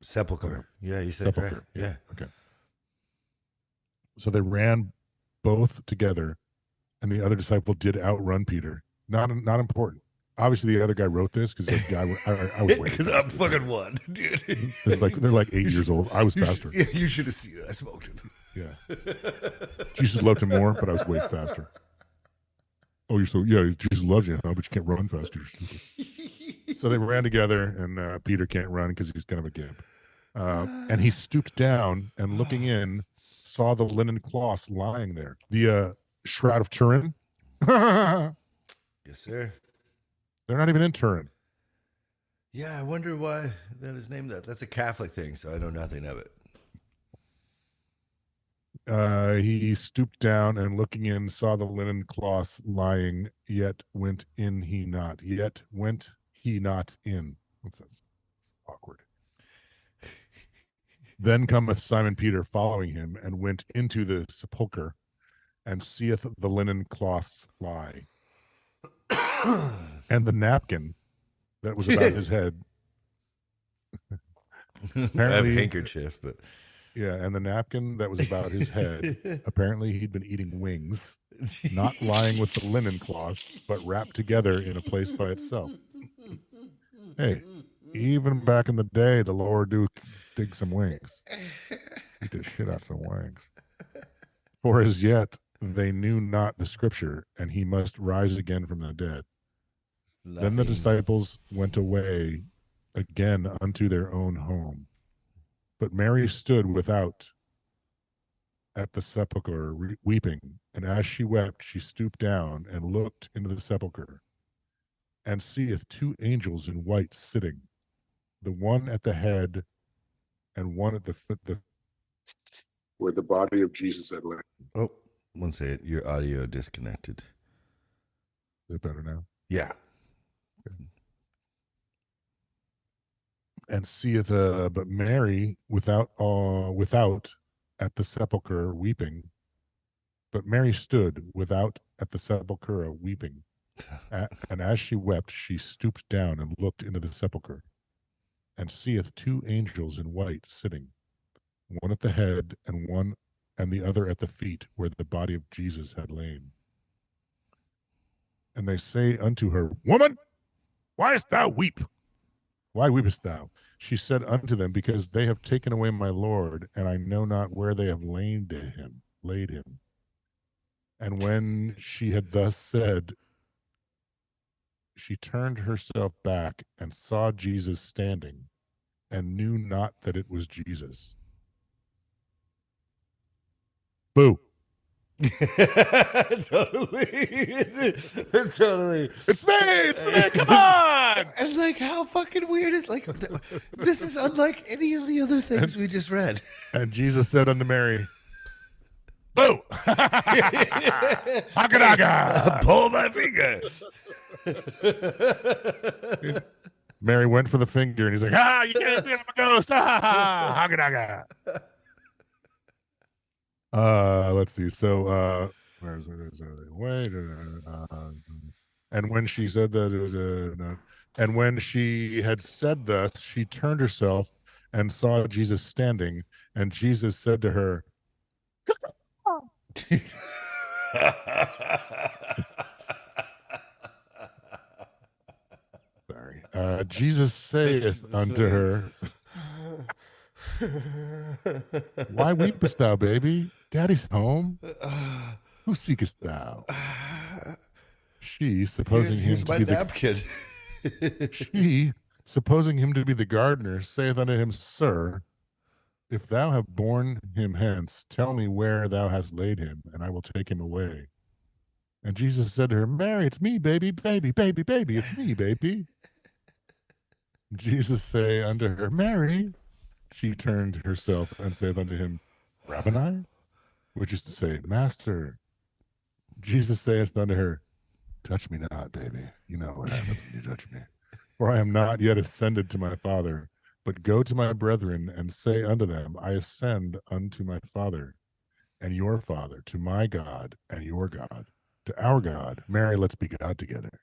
Sepulchre. Okay. Yeah, you said sepulchre. Correct. Yeah. Okay. So they ran both together, and the other disciple did outrun Peter. Not important. Obviously, the other guy wrote this because I was waiting. Because I'm one, dude. It's like they're like 8 years old. I was faster. You should have seen it. I smoked it. Yeah. Jesus loved him more, but I was way faster. Oh, Jesus loves you, huh? But you can't run fast. You're stupid. So they ran together, and Peter can't run because he's kind of a gimp. And he stooped down and looking in, saw the linen cloths lying there. The Shroud of Turin. They're Yes, sir. not even in Turin. Yeah, I wonder why that is named that. That's a Catholic thing, so I know nothing of it. He stooped down and looking in, saw the linen cloths lying, yet went in he not. Yet went he not in. What's that? It's awkward. Then cometh Simon Peter following him, and went into the sepulchre, and seeth the linen cloths lie, and the napkin that was about his head. I have Apparently, handkerchief, but yeah, and the napkin that was about his head. Apparently, he'd been eating wings, not lying with the linen cloths, but wrapped together in a place by itself. Hey, even back in the day, the Lord do dig some wings. Eat the shit out some wings. For as yet they knew not the scripture, and he must rise again from the dead. Then the disciples went away again unto their own home. But Mary stood without at the sepulchre weeping, and as she wept, she stooped down and looked into the sepulchre, and seeth two angels in white sitting, the one at the head and one at the foot, where the body of Jesus had lain. Oh, one second. Your audio disconnected. Is it better now? Yeah. And seeth but Mary without at the sepulchre weeping. But Mary stood without at the sepulchre weeping. And as she wept, she stooped down and looked into the sepulchre, and seeth two angels in white sitting, one at the head and the other at the feet, where the body of Jesus had lain. And they say unto her, Woman, why dost thou weep? Why weepest thou? She said unto them, Because they have taken away my Lord, and I know not where they have laid him. And when she had thus said, she turned herself back and saw Jesus standing, and knew not that it was Jesus. Boo. Totally. Totally. It's me, come on. And like, how fucking weird is like this is unlike any of the other things we just read. And Jesus said unto Mary, Boo! Hakadaga! Pull my finger. Mary went for the finger, and he's like, you can't see I'm a ghost. Hakadaga! Let's see. So, and when she said that, it was and when she had said thus, she turned herself and saw Jesus standing, and Jesus said to her, sorry. Jesus saith unto her, Why weepest thou, baby? Daddy's home. Who seekest thou? She, supposing him Here's to my be napkin. she, supposing him to be the gardener, saith unto him, Sir, if thou have borne him hence, tell me where thou hast laid him, and I will take him away. And Jesus said to her, Mary, it's me, baby, it's me, baby. Jesus say unto her, Mary. She turned herself and saith unto him, Rabboni, which is to say, Master. Jesus saith unto her, Touch me not, baby. You know what happens when you touch me. For I am not yet ascended to my Father, but go to my brethren and say unto them, I ascend unto my Father and your Father, to my God and your God, to our God. Mary, let's be God together.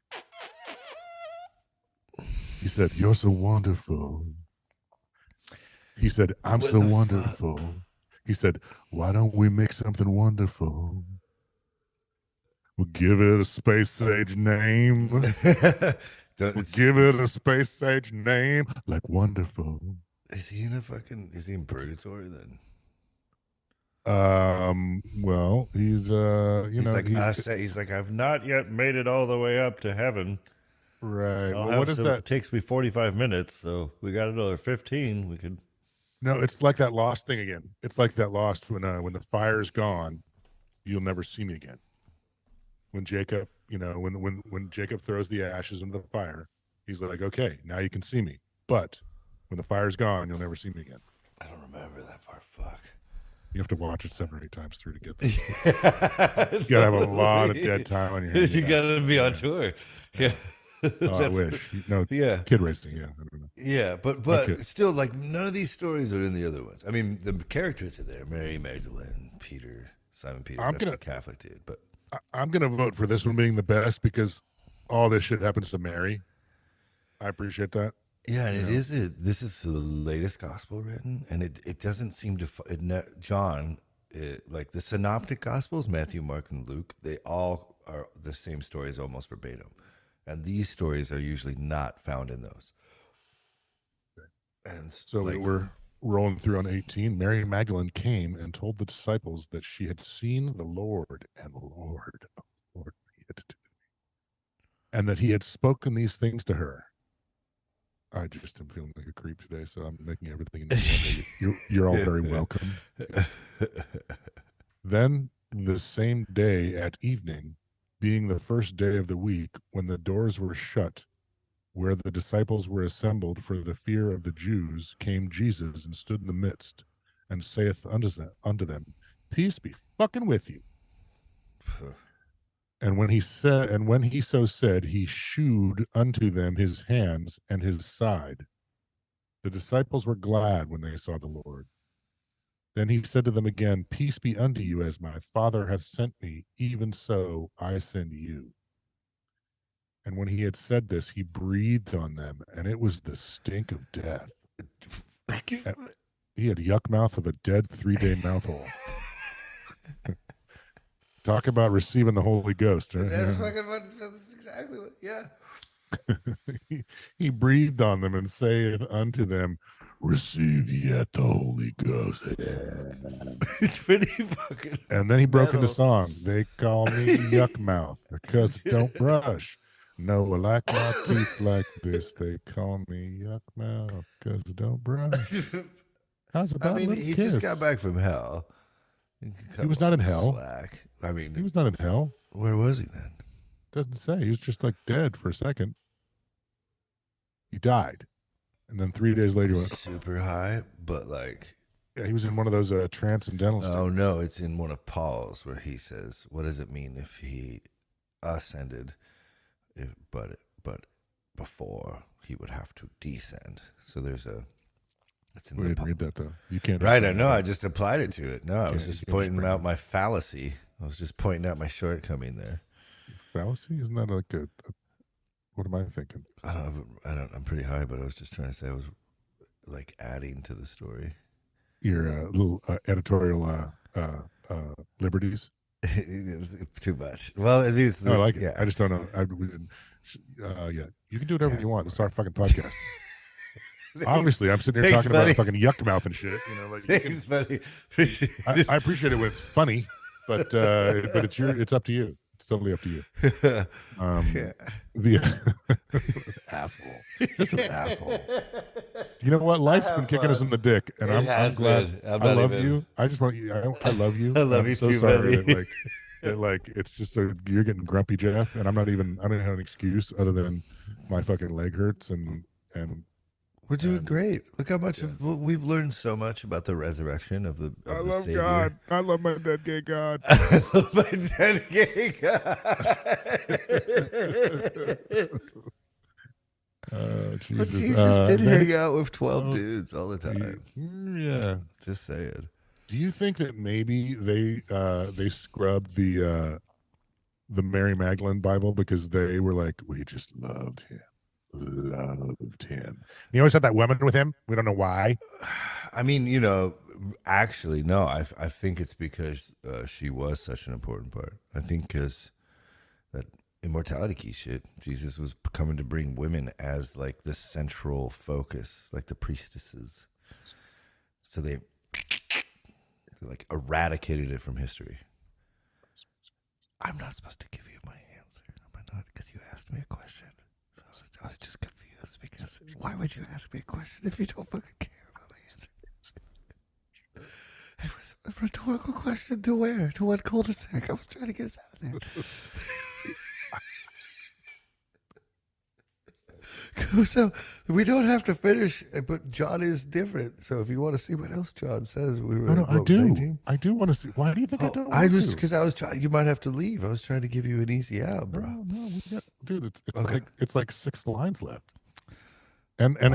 He said, You're so wonderful. He said, I'm so wonderful. He said, why don't we make something wonderful? We'll give it a space age name. We'll give it a space age name like wonderful. Is he in purgatory then? Well, he's He's like, he's like, I've not yet made it all the way up to heaven. right. I'll Well, have what is some. that? It takes me 45 minutes, so we got another 15. We could. No, it's like that lost thing again. It's like that lost when the fire's gone, you'll never see me again. When Jacob, when Jacob throws the ashes into the fire, he's like, okay, now you can see me. But when the fire's gone, you'll never see me again. I don't remember that part. Fuck. You have to watch it 7 or 8 times through to get there. You gotta have a lot of dead time on your hands. You gotta be on tour. Yeah. Oh, I wish. No, Yeah. kid racing. Yeah, I don't know. Yeah, but Okay. still, like, none of these stories are in the other ones. I mean, the characters are there: Mary Magdalene, Peter, Simon Peter. I'm That's gonna- the Catholic dude. But I'm gonna vote for this one being the best because all this shit happens to Mary. I appreciate that. yeah, and Yeah. this is the latest gospel written, and it doesn't seem to John, like the synoptic gospels, Matthew, Mark, and Luke, they all are the same stories almost verbatim, and these stories are usually not found in those. And So like, we're rolling through on 18. Mary Magdalene came and told the disciples that she had seen the Lord, and Lord, he had to do it, and that he had spoken these things to her. I just am feeling like a creep today, so I'm making everything in you're all very welcome. Then the same day at evening, being the first day of the week, when the doors were shut, where the disciples were assembled for the fear of the Jews, came Jesus and stood in the midst, and saith unto them, Peace be fucking with you. And when he so said, he shewed unto them his hands and his side. The disciples were glad when they saw the Lord. Then he said to them again, Peace be unto you, as my Father hath sent me, even so I send you. And when he had said this, he breathed on them, and it was the stink of death. He had yuck mouth of a dead 3-day mouthhole. Talk about receiving the Holy Ghost. Right? that's exactly what. Yeah. He breathed on them and saith unto them, Receive yet the Holy Ghost. It's pretty fucking. And then he broke metal. into song. They call me Yuck Mouth because it don't brush. No, I like my teeth like this. They call me Yuck Mouth because it don't brush. How's about I mean, a little he kiss? just got back from hell. He was not in hell. Slack. I mean, He was not in hell. where was he then? Doesn't say. He was just like dead for a second. He died. And then 3 days later, he went, Super high, but like, yeah, he was in one of those transcendental states. oh no, it's in one of Paul's where he says, "What does it mean if he ascended, but before he would have to descend?" So there's a. It's in We the didn't read that though. You can't. Right, I know. I just applied it to it. No, I was Yeah, just you can pointing just out my fallacy. I was just pointing out my shortcoming there. Fallacy? Isn't that like what am I thinking? I don't. I'm pretty high, but I was just trying to say I was like adding to the story. Your little editorial liberties. It was too much. Well, at least No, I like it. yeah. I just don't know. Yeah, you can do whatever you want. It's our fucking podcast. Obviously, I'm sitting here Thanks, talking buddy. about fucking yuck mouth and shit. Like you Thanks, can, buddy. Appreciate I appreciate it when it's funny, but it's up to you. It's totally up to you. Yeah. The asshole, just an asshole. You know what? Life's been kicking us in the dick, and I'm glad. I'm I not love even- you. I just want you. I love you. I love I'm you so too, sorry buddy. that it's just you're getting grumpy, Jeff, and I don't have an excuse other than my fucking leg hurts and We're doing great. Look how much we've learned so much about the resurrection of the I the love Savior. God. I love my dead gay God. I love my dead gay God. But Jesus. Jesus did then- hang out with 12 dudes all the time. Yeah. Just saying. Do you think that maybe they scrubbed the Mary Magdalene Bible because they were like, we just loved him. He always had that woman with him. We don't know why. I mean, actually, no. I think it's because she was such an important part. I think because that immortality key shit, Jesus was coming to bring women as like the central focus, like the priestesses. So they They like eradicated it from history. I'm not supposed to give you my answer, am I not? Because you asked me a question. So I was just confused because why would you ask me a question if you don't fucking care about my answer? It was a rhetorical question to where? To what cul-de-sac? I was trying to get us out of there. So we don't have to finish, but John is different. So if you want to see what else John says, we were. No, at, I what, do. 19? I do want to see. Why do you think I don't? I want was to? because I was trying. You might have to leave. I was trying to give you an easy out, bro. No, we got, dude. It's Okay. like 6 lines left. And No,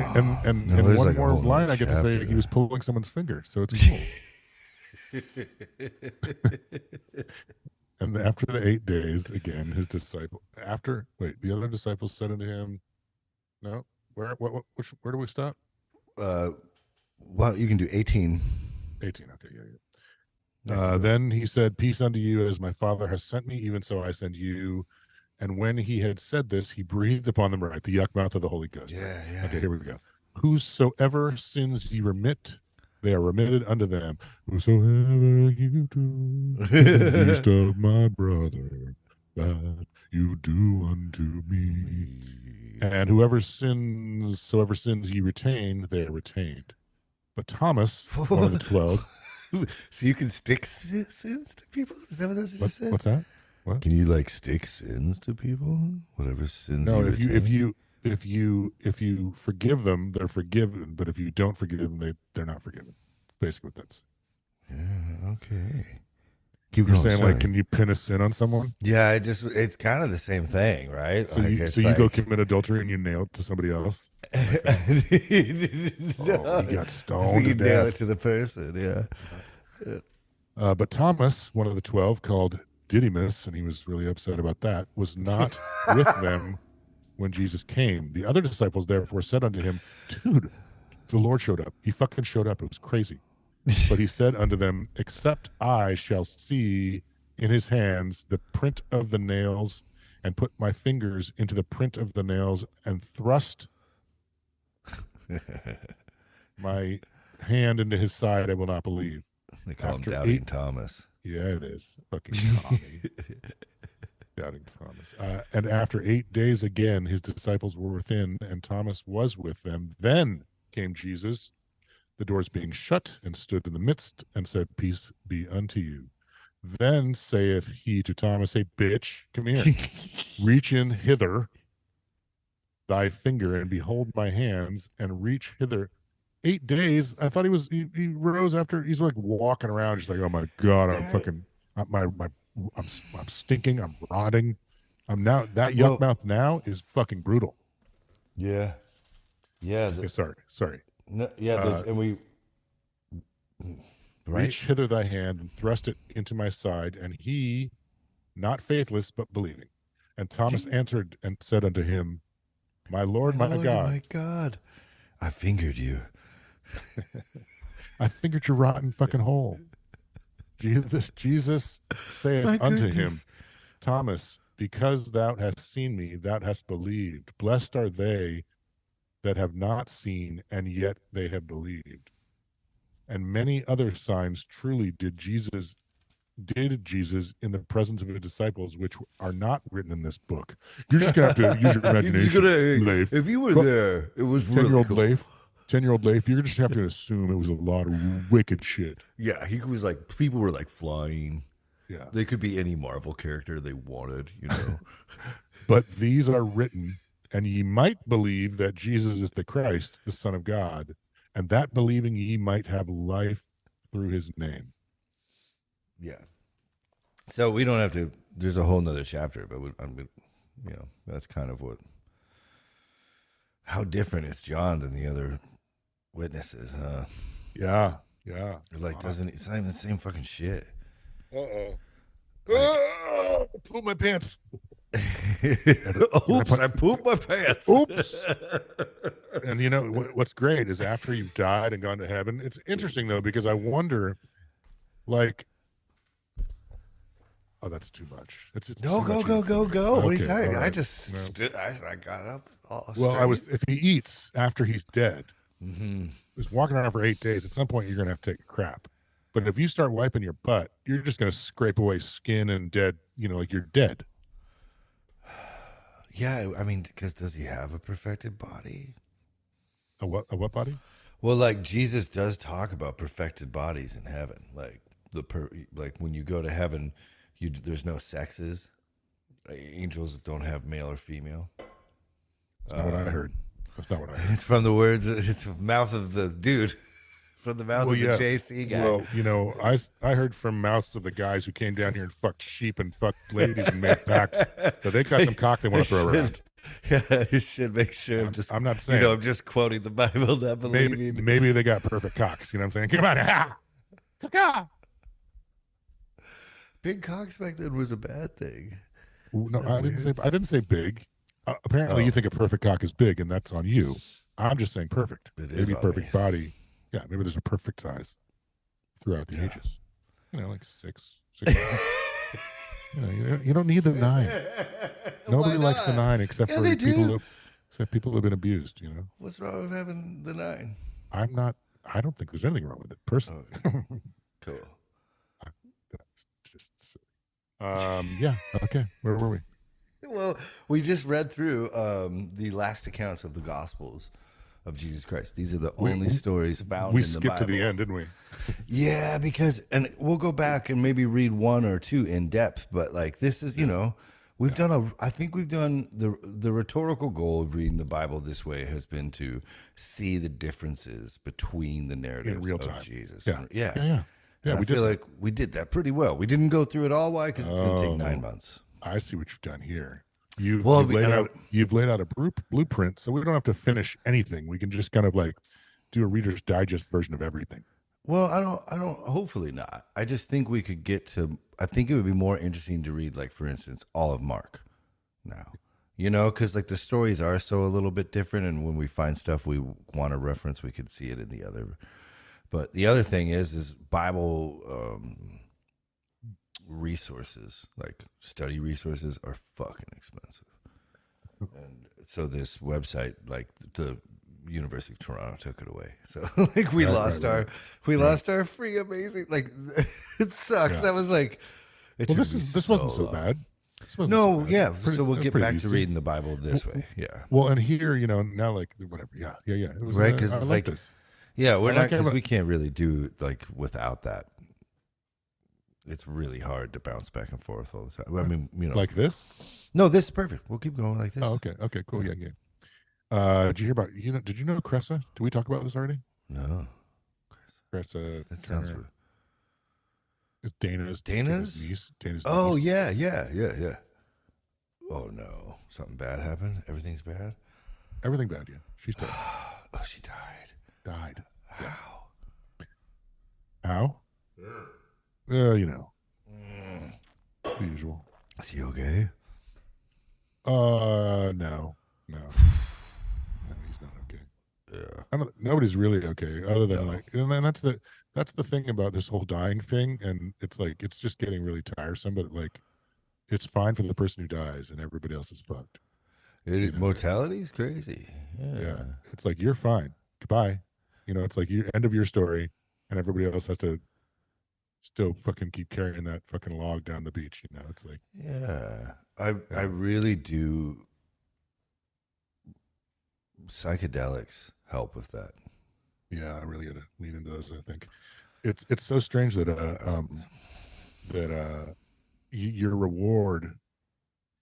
and there's one like a more whole line nother I get to say chapter. he was pulling someone's finger, so it's cool. And after the 8 days, again, his disciple the other disciples said unto him, no, where do we stop? Well, you can do 18. 18. Okay, yeah. Then he said, peace unto you, as my Father has sent me, even so I send you. And when he had said this, he breathed upon them, right, the yuck mouth of the Holy Ghost. Yeah, right? yeah. Okay, here we go. Whosoever sins ye remit, they are remitted unto them. Whosoever you do, the least of my brother, that you do unto me. And soever sins ye retain, they are retained. But Thomas, one of the 12. So you can stick sins to people? Is that what that just said? What's that? What? Can you like stick sins to people? Whatever sins. No, you if you forgive them, they're forgiven. But if you don't forgive them, they're not forgiven. Basically, what that's. Yeah. Okay. Keep You're going. saying sorry. like, can you pin a sin on someone? Yeah, it's kind of the same thing, right? So you go commit adultery and you nail it to somebody else. Like, no, he got I stoned think you to nail it death. to the person. Yeah. But Thomas, one of the 12, called Didymus, and he was really upset about that, was not with them when Jesus came. The other disciples therefore said unto him, dude, the Lord showed up. He fucking showed up. It was crazy. But he said unto them, except I shall see in his hands the print of the nails, and put my fingers into the print of the nails, and thrust my hand into his side, I will not believe. They call After him Doubting 8 Thomas. Yeah, it is. Fucking Tommy. Doubting Thomas. And after 8 days again, his disciples were within, and Thomas was with them. Then came Jesus, the doors being shut, and stood in the midst, and said, peace be unto you. Then saith he to Thomas, hey, bitch, come here. Reach in hither thy finger, and behold my hands, and reach hither. 8 days. I thought he rose after. He's like walking around, just like, oh my God, I'm fucking, I'm stinking, I'm rotting. I'm now, that yuck mouth now is fucking brutal. Yeah. Yeah. Okay, sorry. No, yeah. And we, right? Reach hither thy hand and thrust it into my side. And he, not faithless, but believing. And Thomas answered and said unto him, my Lord, my God. My God. I fingered you. I fingered your rotten fucking hole. Jesus saith unto him, Thomas, because thou hast seen me, thou hast believed. Blessed are they that have not seen, and yet they have believed. And many other signs truly did Jesus in the presence of his disciples, which are not written in this book. You're just gonna have to use your imagination. Leif. If you were there, it was 10-year-old really cool. Leif. 10-year-old Leif, you're just have to assume it was a lot of wicked shit. Yeah, he was like, people were like flying. Yeah. They could be any Marvel character they wanted, you know. But these are written, and ye might believe that Jesus is the Christ, the Son of God, and that believing ye might have life through his name. Yeah. So we don't have to, there's a whole nother chapter, but that's kind of how different is John than the other witnesses, huh? Yeah. Like, it's not even the same fucking shit. Poop my pants. Oops, I pooped my pants. Oops. And you know what's great is after you've died and gone to heaven, it's interesting though, because I wonder, like, oh, that's too much. It's go. Okay, What are you saying? right. I just stood, I got up. If he eats after he's dead, Mm-hmm. he's walking around for 8 days, at some point you're going to have to take a crap. But if you start wiping your butt, you're just going to scrape away skin and dead, like you're dead. Yeah, I mean, because does he have a perfected body? A what body? Well, like Jesus does talk about perfected bodies in heaven. Like like when you go to heaven, there's no sexes. Angels don't have male or female. That's not what I heard. That's not what I heard. It's from the words. It's from the mouth of the dude. From the mouth of the JC guy. Well, I heard from mouths of the guys who came down here and fucked sheep and fucked ladies and made pacts that they got some cock they want to throw around. Yeah, you should make sure. I'm not saying. I'm just quoting the Bible, not believing. Maybe they got perfect cocks. You know what I'm saying? Come on, big cocks back then was a bad thing. No, I didn't say big. Apparently, you think a perfect cock is big, and that's on you. I'm just saying perfect. Maybe perfect body. Yeah, maybe there's a perfect size throughout the ages. Like six. You don't need the 9. Nobody likes the 9 except for people who have been abused. What's wrong with having the 9? I don't think there's anything wrong with it personally. Okay. Cool. That's just silly. Yeah. Okay. Where were we? Well, we just read through the last accounts of the Gospels of Jesus Christ. These are the only stories found in the Bible. We skipped to the end, didn't we? Yeah, and we'll go back and maybe read 1 or 2 in depth, but like this is, we've done I think we've done the rhetorical goal of reading the Bible this way has been to see the differences between the narratives in real time. Of Jesus. Yeah. I feel like we did that pretty well. We didn't go through it all. Why? Because it's going to take 9 months. I see what you've done here. You've laid out a blueprint, so we don't have to finish anything. We can just kind of like do a Reader's Digest version of everything. Well, I don't. Hopefully not. I just think we could get to. I think it would be more interesting to read, like for instance, all of Mark. Now, because like the stories are so a little bit different, and when we find stuff we want to reference, we could see it in the other. But the other thing is Bible. Resources like study resources are fucking expensive, and so this website, like the University of Toronto, took it away. So like we lost our free amazing. Like it sucks. Yeah. That was like. This wasn't so bad. So we'll get back to reading the Bible this way. Yeah. Well, and here, now like whatever. Yeah. It was right because like this. Yeah, we're not because we can't really do like without that. It's really hard to bounce back and forth all the time. I mean, like this? No, this is perfect. We'll keep going like this. Oh, okay. Okay, cool. Yeah. Did you hear about did you know Cressa? Did we talk about this already? No. Cressa. That sounds weird. It's Dana's niece. Dana's oh, niece. Yeah. Oh no. Something bad happened? Everything's bad? Everything bad, yeah. She's dead. Oh, she died. How? Yeah. How? Yeah. The usual. Is he okay? No, he's not okay. Yeah, nobody's really okay, other than and that's the thing about this whole dying thing, and it's like it's just getting really tiresome. But like, it's fine for the person who dies, and everybody else is fucked. Mortality's crazy. Yeah, it's like you're fine. Goodbye. It's like your end of your story, and everybody else has to still fucking keep carrying that fucking log down the beach. It's like I really do. Psychedelics help with that. Yeah, I really gotta lean into those. I think it's so strange that your reward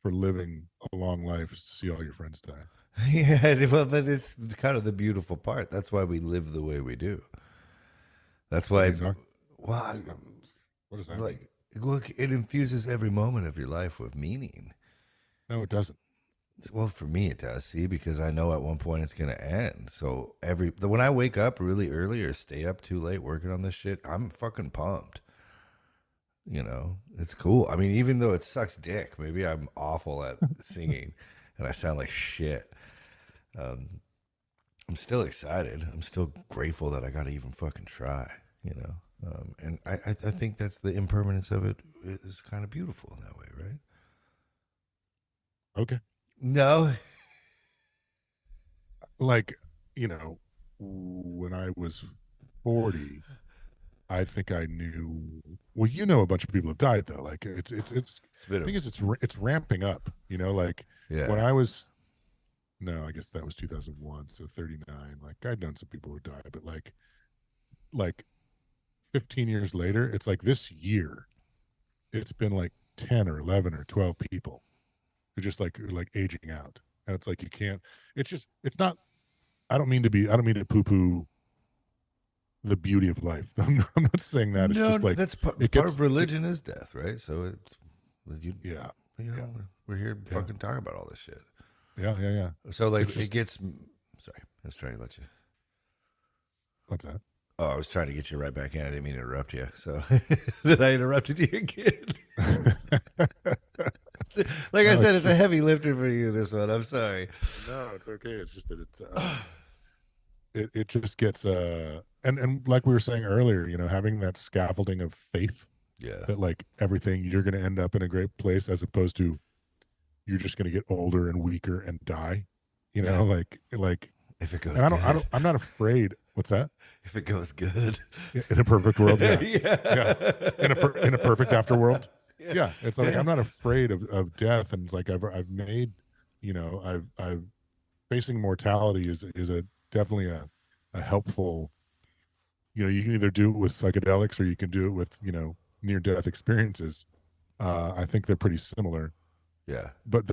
for living a long life is to see all your friends die. Yeah, well, but it's kind of the beautiful part. That's why we live the way we do. That's why. Well, what is that? Like, look, it infuses every moment of your life with meaning. No, it doesn't. Well, for me, it does. See, because I know at one point it's going to end. So when I wake up really early or stay up too late working on this shit, I'm fucking pumped. It's cool. I mean, even though it sucks dick, maybe I'm awful at singing and I sound like shit. I'm still excited. I'm still grateful that I got to even fucking try. And I think that's the impermanence of it is kind of beautiful in that way, right? Okay. No. Like, when I was 40, I think I knew. Well, you know, a bunch of people have died though. Like it's. been The thing is, it's ramping up. You know, like when yeah. I was. No, I guess that was 2001, so 39. Like I'd known some people who died, but like 15 years later, it's like this year, it's been like 10 or 11 or 12 people who just like are like aging out, and it's like you can't. It's just it's not. I don't mean to poo poo the beauty of life. I'm not saying that. It's No, just like that's part gets of religion is death, right? So it's yeah, you know, yeah, we're here to fucking talk about all this shit. yeah. So like It's just, it gets. Sorry, I was trying to let you. what's that? Oh, I was trying to get you right back in. I didn't mean to interrupt you. So then I interrupted you again. Like I said, it's a heavy lifter for you. This one. I'm sorry. No, it's okay. It's just that it's it just gets and like we were saying earlier, you know, having that scaffolding of faith Yeah. that like everything you're going to end up in a great place, as opposed to you're just going to get older and weaker and die. You know, like if it goes, and good. I'm not afraid. What's that? If it goes good, In a perfect world, yeah, yeah. in a perfect afterworld, yeah. It's like Yeah. I'm not afraid of death, and it's like I've made, you know, I've facing mortality is a definitely a helpful. You know, you can either do it with psychedelics or you can do it with, you know, near death experiences. I think they're pretty similar, Yeah. but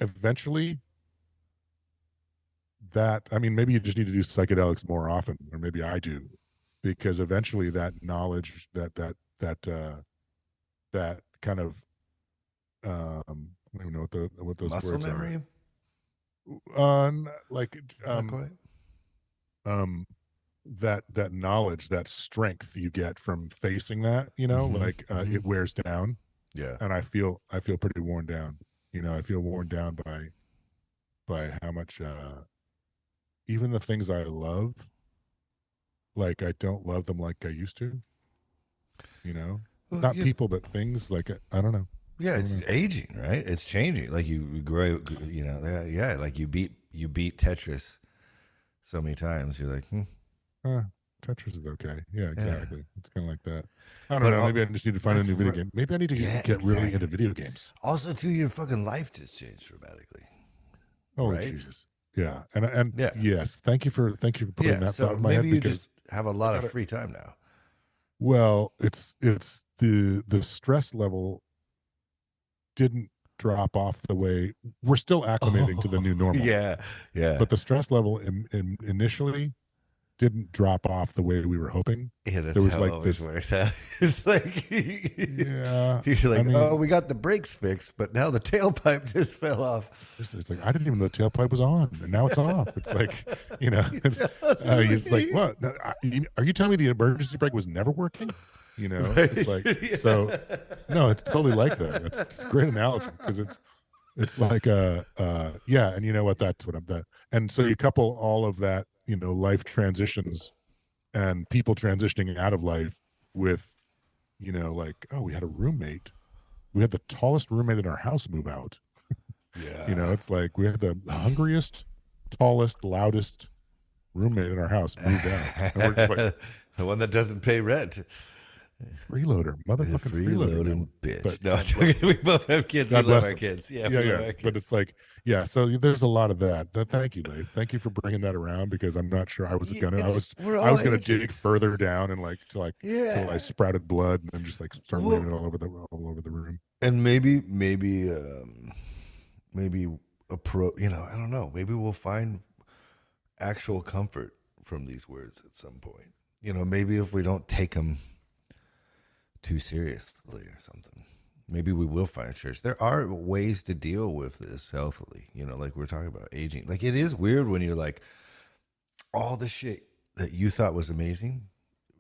eventually that, I mean, maybe you just need to do psychedelics more often, or maybe I do, because eventually that knowledge, that kind of I don't even know what those Muscle words memory. are. Like Not quite. that knowledge, that strength you get from facing that, you know, like it wears down. Yeah. And I feel pretty worn down. You know, I feel worn down by how much even the things I love, like I don't love them like I used to. You know, Well, not yeah. people, but things. Like I don't know. Yeah, it's aging, right? It's changing. Like you grow, you know. Yeah, like you beat Tetris so many times. You're like, Tetris is okay. Yeah, exactly. It's kind of like that. I don't But know. Maybe I just need to find a that's new video game. Maybe I need to get really into video games. Also, too, your fucking life just changed dramatically. Holy right? Jesus. Yeah. And Yeah. yes, thank you for putting Yeah. that So thought in my maybe head, you because just have a lot of free time now. well, it's the stress level didn't drop off the way we're still acclimating to the new normal. Yeah. Yeah. But the stress level initially didn't drop off the way we were hoping. Yeah, that's there was how like it always this works. Huh? It's like, yeah, you're like, I mean, oh, we got the brakes fixed, but now the tailpipe just fell off. it's like I didn't even know the tailpipe was on, and now it's off. It's like, you know, it's like, what? No, are you telling me the emergency brake was never working? You know, it's like, so no, it's totally like that. It's a great analogy, because it's like yeah, and you know what? That's what I'm that. And so you couple all of that, you know, life transitions and people transitioning out of life with, you know, like, oh, we had a roommate. We had the tallest roommate in our house move out. Yeah. You know, it's like we had the hungriest, tallest, loudest roommate in our house moved out. And we're just like, the one that doesn't pay rent. freeloader, motherfucking freeloader. Freeloading bitch. But No, we both have kids. God we love bless our them. kids. Yeah, Yeah, we love yeah. our kids. But it's like, yeah. So there's a lot of that. Thank you, Leif. Thank you for bringing that around, because I'm not sure I was gonna. I was gonna dig further down and like till I sprouted blood and then just like start laying it all over the room. And maybe a pro. You know, I don't know. Maybe we'll find actual comfort from these words at some point. You know, maybe if we don't take them too seriously or something, maybe we will find a church. There are ways to deal with this healthily, you know, like we're talking about aging. Like, it is weird when you're like, all the shit that you thought was amazing,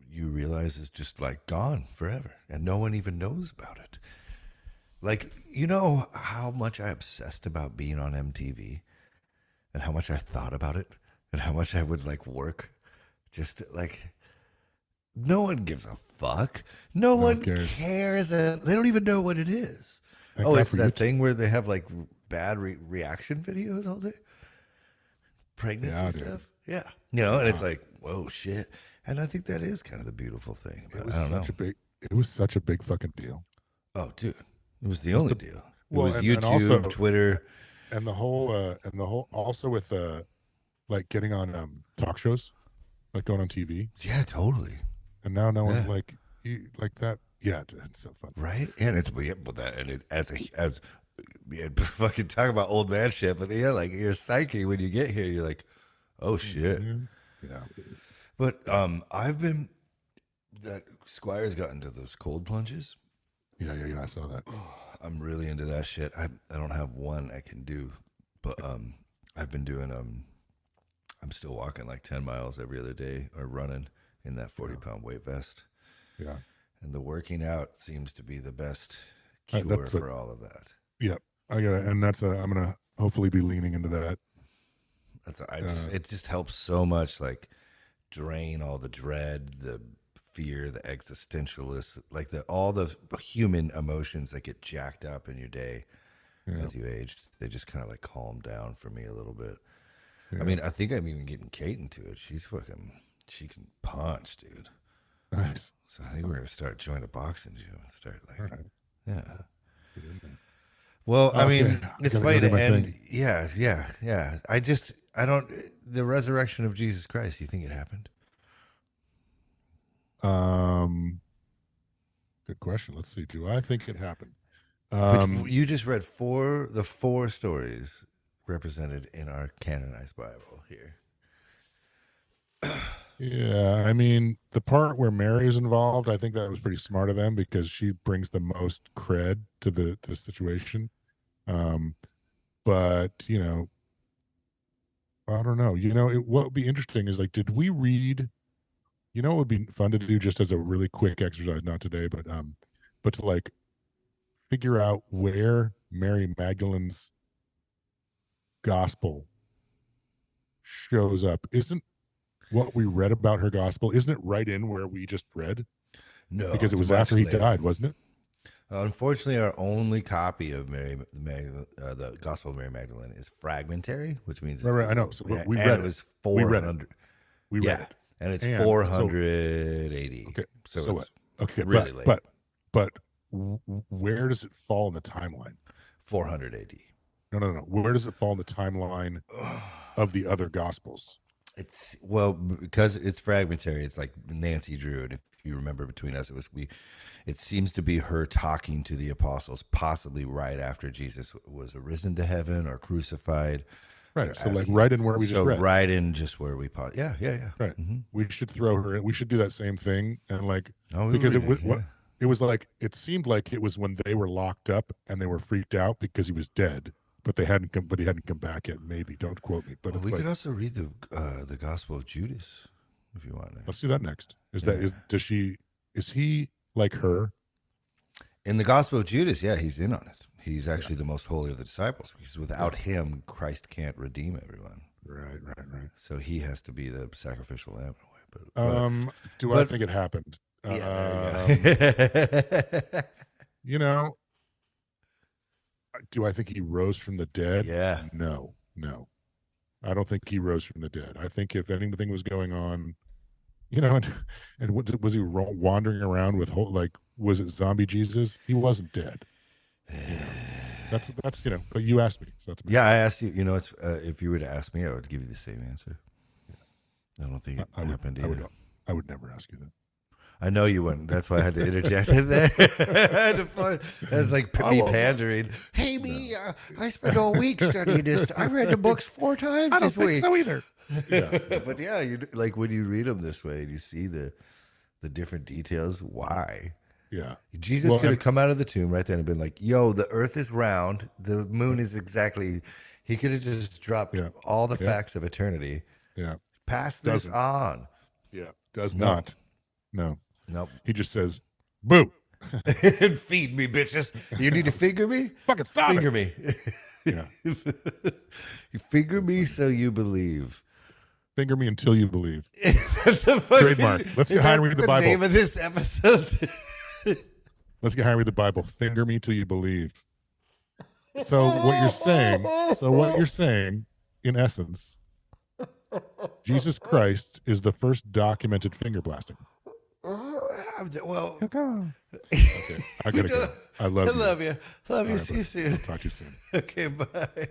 you realize is just like gone forever and no one even knows about it. Like, you know how much I obsessed about being on MTV and how much I thought about it and how much I would like work just to, like, no one gives a fuck. No one cares. They don't even know what it is. It's that thing where they have like bad reaction videos all day. Pregnancy stuff. Yeah. You know, and it's like, whoa, shit. And I think that is kind of the beautiful thing. It But was I don't know. such a big. It was such a big fucking deal. Oh, dude, it was the It was only the deal. It well, was and YouTube, also Twitter. and the whole also with like getting on talk shows, like going on TV, Yeah, totally. and now no one Yeah. like that. Yeah, it's so fun. Right. And it's yeah, but that and it as yeah, fucking talk about old man shit. But yeah, like your psyche when you get here, you're like, oh shit. Yeah. But I've been that Squire's got into those cold plunges. Yeah. I saw that. I'm really into that shit. I don't have one I can do, but I've been doing I'm still walking like 10 miles every other day or running in that 40-pound weight vest. Yeah. And the working out seems to be the best That's cure what- for all of that. Yeah. I got it, and I'm gonna hopefully be leaning into that. It just helps so much, like drain all the dread, the fear, the existentialist, like all the human emotions that get jacked up in your day as you age. They just kind of like calm down for me a little bit. Yeah. I mean, I think I'm even getting Kate into it. She can punch, dude. Nice. So I think we're gonna start join a boxing gym and start like, All right. yeah. Get in there. Well, I Okay. mean, I it's gotta funny go do to my end. thing. Yeah. I don't. The resurrection of Jesus Christ. You think it happened? Good question. Let's see. Do I think it happened? But you just read the four stories represented in our canonized Bible here. Yeah, I mean, the part where Mary is involved, I think that was pretty smart of them because she brings the most cred to the situation. But I don't know. What would be interesting is like, did we read? What would be fun to do just as a really quick exercise, not today, but to like figure out where Mary Magdalene's gospel shows up. Isn't what we read about her gospel, isn't it right in where we just read? No, Because it it's was much after he later. died, wasn't it? Unfortunately, our only copy of the Gospel of Mary Magdalene is fragmentary, which means Right, I know. So yeah, we and read it was We read it. 400. We read Yeah, it. and it's And so- 480. Okay, so so it's Okay, really late. but where does it fall in the timeline? 400 AD. No. Where does it fall in the timeline of the other gospels? It's because it's fragmentary. It's like Nancy Drew, and if you remember between us, it seems to be her talking to the apostles, possibly right after Jesus was arisen to heaven or crucified. Right. So As like he- right in where we just read. right in just where we yeah. Right. Mhm. We should throw her in. We should do that same thing and like Oh, we because it read was yeah. it was like it seemed like it was when they were locked up and they were freaked out because he was dead, but he hadn't come back yet. Maybe, don't quote me, but Well, it's we like could also read the Gospel of Judas if you want. let's do that next. Yeah. Is he like her? In the Gospel of Judas, yeah, he's in on it. He's actually the most holy of the disciples because without him, Christ can't redeem everyone. Right. So he has to be the sacrificial lamb in a way. Do I but- think it happened? Yeah, there you go. Do I think he rose from the dead? Yeah. No. I don't think he rose from the dead. I think if anything was going on, and was he wandering around with was it zombie Jesus? He wasn't dead. That's But you asked me, so that's me. Yeah, I asked you. It's if you were to ask me, I would give you the same answer. I don't think it happened either. I would never ask you that. I know you wouldn't. That's why I had to interject it there. That's like me pandering. Hey, I spent all week studying this. I read the books 4 times this week. so either. Yeah. But yeah, you like when you read them this way and you see the different details. Why? Yeah. Jesus Well, could have and- come out of the tomb right then and been like, "Yo, the Earth is round. The moon is exactly." He could have just dropped Yeah. all the Yeah. facts of eternity. Yeah. Pass this Doesn't. on. Yeah. Does No. not. No. Nope. He just says, "Boo! And feed me, bitches. You need to finger me? Fucking stop Finger it!" me. Yeah. You finger me so you believe. Finger me until you believe. That's a fucking, Trademark. Let's get is high and that read the Bible. name of this episode. Let's get high and read the Bible. Finger me till you believe. So what you're saying, in essence, Jesus Christ is the first documented finger blasting. Well, Okay, I gotta go. I love you. I love you. Love you. All right, See you bud. soon. Talk to you soon. Okay, bye.